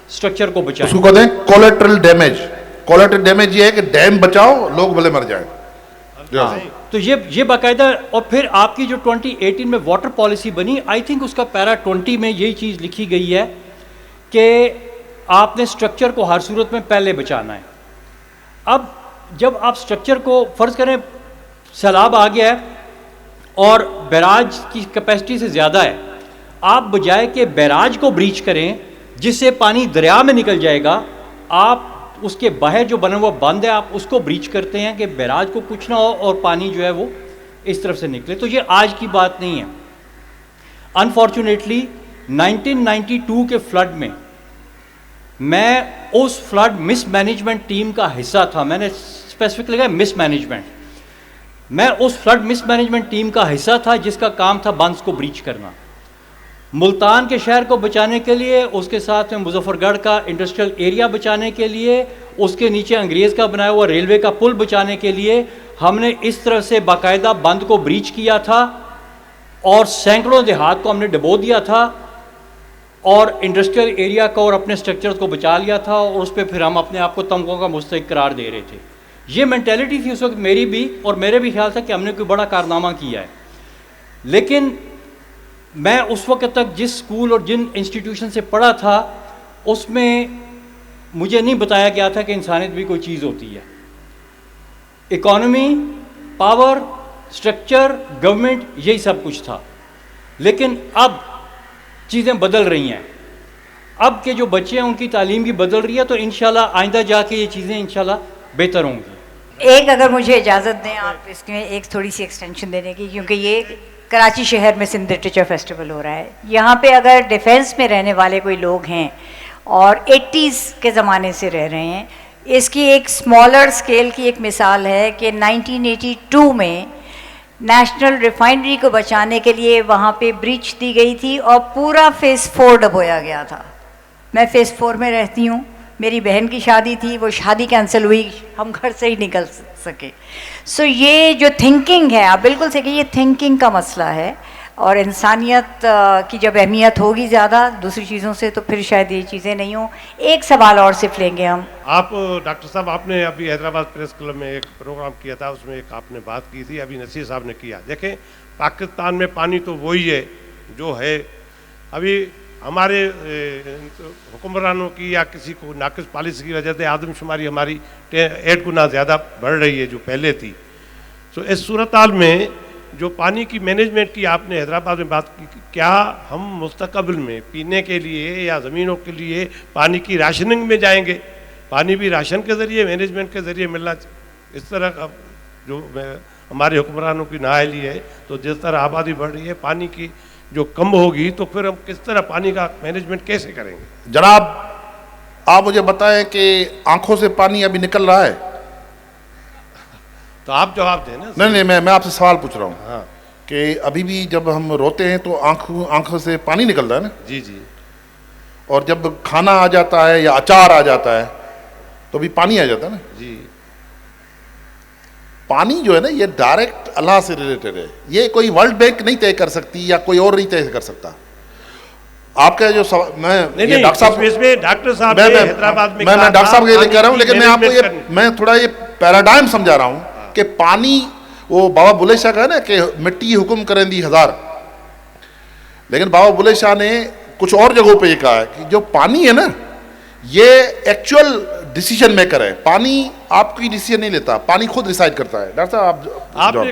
اسٹرکچر کو بچائیں. اس کو کہتے ہیں کولیٹرل ڈیمیج. کولیٹرل ڈیمیج یہ ہے کہ ڈیم بچاؤ, لوگ بھلے مر جائیں. تو یہ باقاعدہ, اور پھر آپ کی جو 2018 میں واٹر پالیسی بنی, آئی تھنک اس کا پیرا 20 میں یہی چیز لکھی گئی ہے کہ آپ نے اسٹرکچر کو ہر صورت میں پہلے بچانا ہے. اب جب آپ اسٹرکچر کو فرض کریں سیلاب آ گیا ہے اور بیراج کی کیپیسٹی سے زیادہ ہے, آپ بجائے کہ بیراج کو بریچ کریں جس سے پانی دریا میں نکل جائے گا, آپ اس کے باہر جو بنا ہوا بند ہے آپ اس کو بریچ کرتے ہیں کہ بیراج کو کچھ نہ ہو اور پانی جو ہے وہ اس طرف سے نکلے. تو یہ آج کی بات نہیں ہے. انفارچونیٹلی 1992 کے فلڈ میں میں اس فلڈ مس مینجمنٹ ٹیم کا حصہ تھا. میں نے اسپیسیفک لگا مس مینجمنٹ. میں اس فلڈ مس مینجمنٹ ٹیم کا حصہ تھا جس کا کام تھا بندز کو بریچ کرنا. ملتان کے شہر کو بچانے کے لیے, اس کے ساتھ میں مظفر گڑھ کا انڈسٹریل ایریا بچانے کے لیے, اس کے نیچے انگریز کا بنایا ہوا ریلوے کا پل بچانے کے لیے ہم نے اس طرح سے باقاعدہ بند کو بریچ کیا تھا, اور سینکڑوں دیہات کو ہم نے ڈبو دیا تھا, اور انڈسٹریل ایریا کو اور اپنے اسٹرکچرز کو بچا لیا تھا, اور اس پہ پھر ہم اپنے آپ کو تمغوں کا مستحق قرار دے رہے تھے. یہ مینٹیلٹی تھی اس وقت میری بھی, اور میرے بھی خیال تھا کہ ہم نے کوئی بڑا کارنامہ کیا ہے. لیکن میں اس وقت تک جس اسکول اور جن انسٹیٹیوشن سے پڑھا تھا اس میں مجھے نہیں بتایا گیا تھا کہ انسانیت بھی کوئی چیز ہوتی ہے. اکانومی, پاور, اسٹرکچر, گورنمنٹ, یہی سب کچھ تھا. لیکن اب چیزیں بدل رہی ہیں. اب کے جو بچے ہیں ان کی تعلیم بھی بدل رہی ہے, تو انشاءاللہ آئندہ جا کے یہ چیزیں انشاءاللہ بہتر ہوں گی. ایک اگر مجھے اجازت دیں آپ اس میں ایک تھوڑی سی ایکسٹینشن دینے کی, کیونکہ یہ کراچی شہر میں سندھ لٹریچر فیسٹیول ہو رہا ہے. یہاں پہ اگر ڈیفینس میں رہنے والے کوئی لوگ ہیں اور 80s کے زمانے سے رہ رہے ہیں, اس کی ایک اسمالر اسکیل کی ایک مثال ہے کہ 1982 میں نیشنل ریفائنری کو بچانے کے لیے وہاں پہ بریچ دی گئی تھی اور پورا فیز 4 ڈبویا گیا تھا. میں فیز 4 میں رہتی ہوں, میری بہن کی شادی تھی, وہ شادی کینسل ہوئی, ہم گھر سے ہی نکل سکے. سو یہ جو تھنکنگ ہے, آپ بالکل صحیح کہ یہ تھنکنگ کا مسئلہ ہے, اور انسانیت کی جب اہمیت ہوگی زیادہ دوسری چیزوں سے تو پھر شاید یہ چیزیں نہیں ہوں. ایک سوال اور صرف لیں گے ہم. آپ ڈاکٹر صاحب, آپ نے ابھی حیدرآباد پریس کلب میں ایک پروگرام کیا تھا, اس میں ایک آپ نے بات کی تھی, ابھی نصیر صاحب نے کیا. دیکھیں پاکستان میں پانی تو وہی ہے جو ہے. ابھی ہمارے حکمرانوں کی یا کسی کو ناقص پالیسی کی وجہ سے آدم شماری ہماری 8 گنا زیادہ بڑھ رہی ہے جو پہلے تھی. تو اس صورتحال میں جو پانی کی مینجمنٹ کی آپ نے حیدرآباد میں بات کی, کیا ہم مستقبل میں پینے کے لیے یا زمینوں کے لیے پانی کی راشننگ میں جائیں گے؟ پانی بھی راشن کے ذریعے, مینجمنٹ کے ذریعے ملنا اس طرح کا جو ہمارے حکمرانوں کی نااہلی ہے. تو جس طرح آبادی بڑھ رہی ہے, پانی کی جو کم ہوگی تو پھر ہم کس طرح پانی کا مینجمنٹ کیسے کریں گے؟ جناب آپ مجھے بتائیں کہ آنکھوں سے پانی ابھی نکل رہا ہے؟ تو آپ جواب دیں نا. نہیں, میں آپ سے سوال پوچھ رہا ہوں. ہاں کہ ابھی بھی جب ہم روتے ہیں تو آنکھوں سے پانی نکلتا ہے نا. جی جی. اور جب کھانا آ جاتا ہے یا اچار آ جاتا ہے تو بھی پانی آ جاتا ہے نا. جی. پانی جو ہے نا یہ ڈائریکٹ اللہ سے ریلیٹڈ ہے. یہ کوئی ورلڈ بینک نہیں طے کر سکتی یا کوئی اور نہیں طے کر سکتا. آپ کا جو نہیں ڈاکٹر صاحب نے حیدرآباد میں ڈاکٹر صاحب کے لیے کہہ رہا ہوں, لیکن میں آپ کو میں تھوڑا یہ پیراڈائم سمجھا رہا ہوں کہ پانی, وہ بابا بلے شاہ کا ہے نا کہ مٹی حکم کریں دی ہزار, لیکن بابا بلے شاہ نے کچھ اور جگہوں پہ یہ کہا ہے کہ جو پانی ہے نا یہ ایکچوئل ڈیسیجن میکر ہے. پانی آپ کی ڈیسیجن نہیں لیتا, پانی خود ڈیسائیڈ کرتا ہے. ڈاکٹر صاحب آپ نے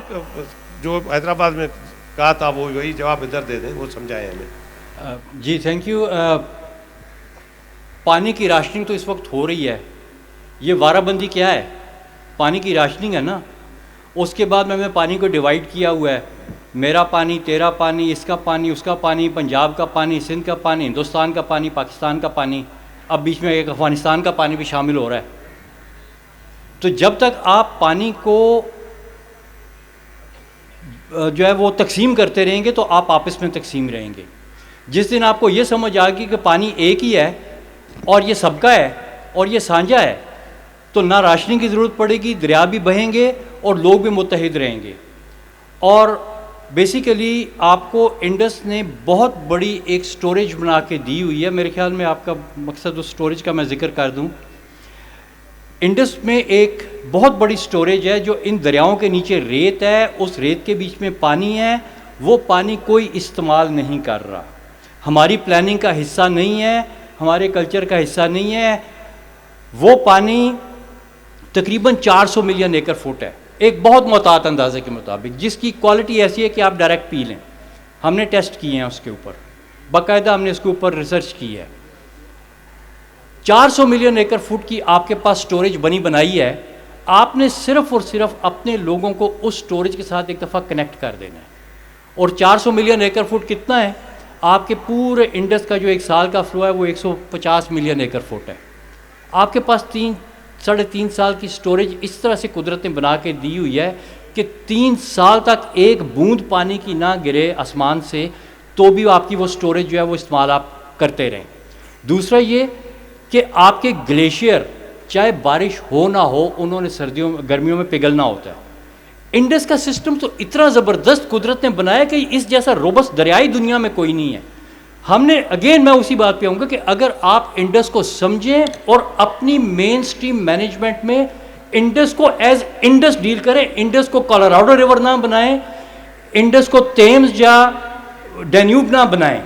جو حیدرآباد میں کہا تھا وہ وہی جواب ادھر دے دیں, وہ سمجھائیں ہمیں. جی تھینک یو. پانی کی راشننگ تو اس وقت ہو رہی ہے. یہ وارہ بندی کیا ہے؟ پانی کی راشننگ ہے نا. اس کے بعد میں پانی کو ڈیوائیڈ کیا ہوا ہے, میرا پانی, تیرا پانی, اس کا پانی, اس کا پانی, پنجاب کا پانی, سندھ کا پانی, ہندوستان کا پانی, پاکستان کا پانی, اب بیچ میں ایک افغانستان کا پانی بھی شامل ہو رہا ہے. تو جب تک آپ پانی کو جو ہے وہ تقسیم کرتے رہیں گے تو آپ آپس میں تقسیم رہیں گے. جس دن آپ کو یہ سمجھ آ گئی کہ پانی ایک ہی ہے اور یہ سب کا ہے اور یہ سانجھا ہے, تو نہ راشننگ کی ضرورت پڑے گی, دریا بھی بہیں گے اور لوگ بھی متحد رہیں گے. اور بیسیکلی آپ کو انڈس نے بہت بڑی ایک سٹوریج بنا کے دی ہوئی ہے. میرے خیال میں آپ کا مقصد اس سٹوریج کا میں ذکر کر دوں. انڈس میں ایک بہت بڑی سٹوریج ہے جو ان دریاؤں کے نیچے ریت ہے, اس ریت کے بیچ میں پانی ہے. وہ پانی کوئی استعمال نہیں کر رہا, ہماری پلاننگ کا حصہ نہیں ہے, ہمارے کلچر کا حصہ نہیں ہے. وہ پانی تقریباً 400 ملین ایکڑ فٹ ہے, ایک بہت محتاط اندازے کے مطابق, جس کی کوالٹی ایسی ہے کہ آپ ڈائریکٹ پی لیں. ہم نے ٹیسٹ کیے ہیں اس کے اوپر, باقاعدہ ہم نے اس کے اوپر ریسرچ کی ہے. 400 ملین ایکڑ فٹ کی آپ کے پاس سٹوریج بنائی ہے. آپ نے صرف اور صرف اپنے لوگوں کو اس سٹوریج کے ساتھ ایک دفعہ کنیکٹ کر دینا ہے. اور 400 ملین ایکڑ فٹ کتنا ہے؟ آپ کے پورے انڈس کا جو ایک سال کا فلو ہے وہ 150 ملین ایکڑ فٹ ہے. آپ کے پاس 3.5 سال کی سٹوریج اس طرح سے قدرت نے بنا کے دی ہوئی ہے کہ 3 سال تک ایک بوند پانی کی نہ گرے آسمان سے تو بھی آپ کی وہ سٹوریج جو ہے وہ استعمال آپ کرتے رہیں. دوسرا یہ کہ آپ کے گلیشیئر چاہے بارش ہو نہ ہو انہوں نے گرمیوں میں پگھلنا ہوتا ہے. انڈس کا سسٹم تو اتنا زبردست قدرت نے بنایا کہ اس جیسا روبست دریائی دنیا میں کوئی نہیں ہے. ہم نے اگین میں اسی بات پہ آؤں گا کہ اگر آپ انڈس کو سمجھیں اور اپنی مین سٹریم مینجمنٹ میں انڈس کو ایز انڈس ڈیل کریں, انڈس کو کولوراڈو ریور نہ بنائیں, انڈس کو تیمز یا ڈینیوب نہ بنائیں,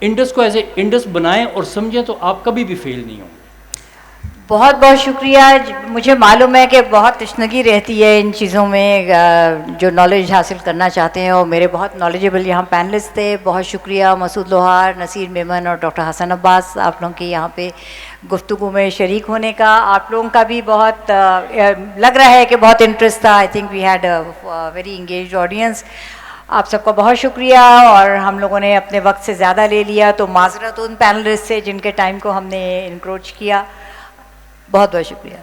انڈس کو ایز اے انڈس بنائیں اور سمجھیں, تو آپ کبھی بھی فیل نہیں ہوں. بہت بہت شکریہ. مجھے معلوم ہے کہ بہت تشنگی رہتی ہے ان چیزوں میں جو نالج حاصل کرنا چاہتے ہیں, اور میرے بہت نالجبل یہاں پینلسٹ تھے. بہت شکریہ مسعود لوہار, نصیر میمن اور ڈاکٹر حسن عباس, آپ لوگوں کے یہاں پہ گفتگو میں شریک ہونے کا. آپ لوگوں کا بھی بہت لگ رہا ہے کہ بہت انٹرسٹ تھا. I think we had very engaged audience. آپ سب کا بہت شکریہ. اور ہم لوگوں نے اپنے وقت سے زیادہ لے لیا تو معذرت ان پینلسٹ سے جن کے ٹائم کو ہم نے انکروچ کیا. بہت بہت شکریہ.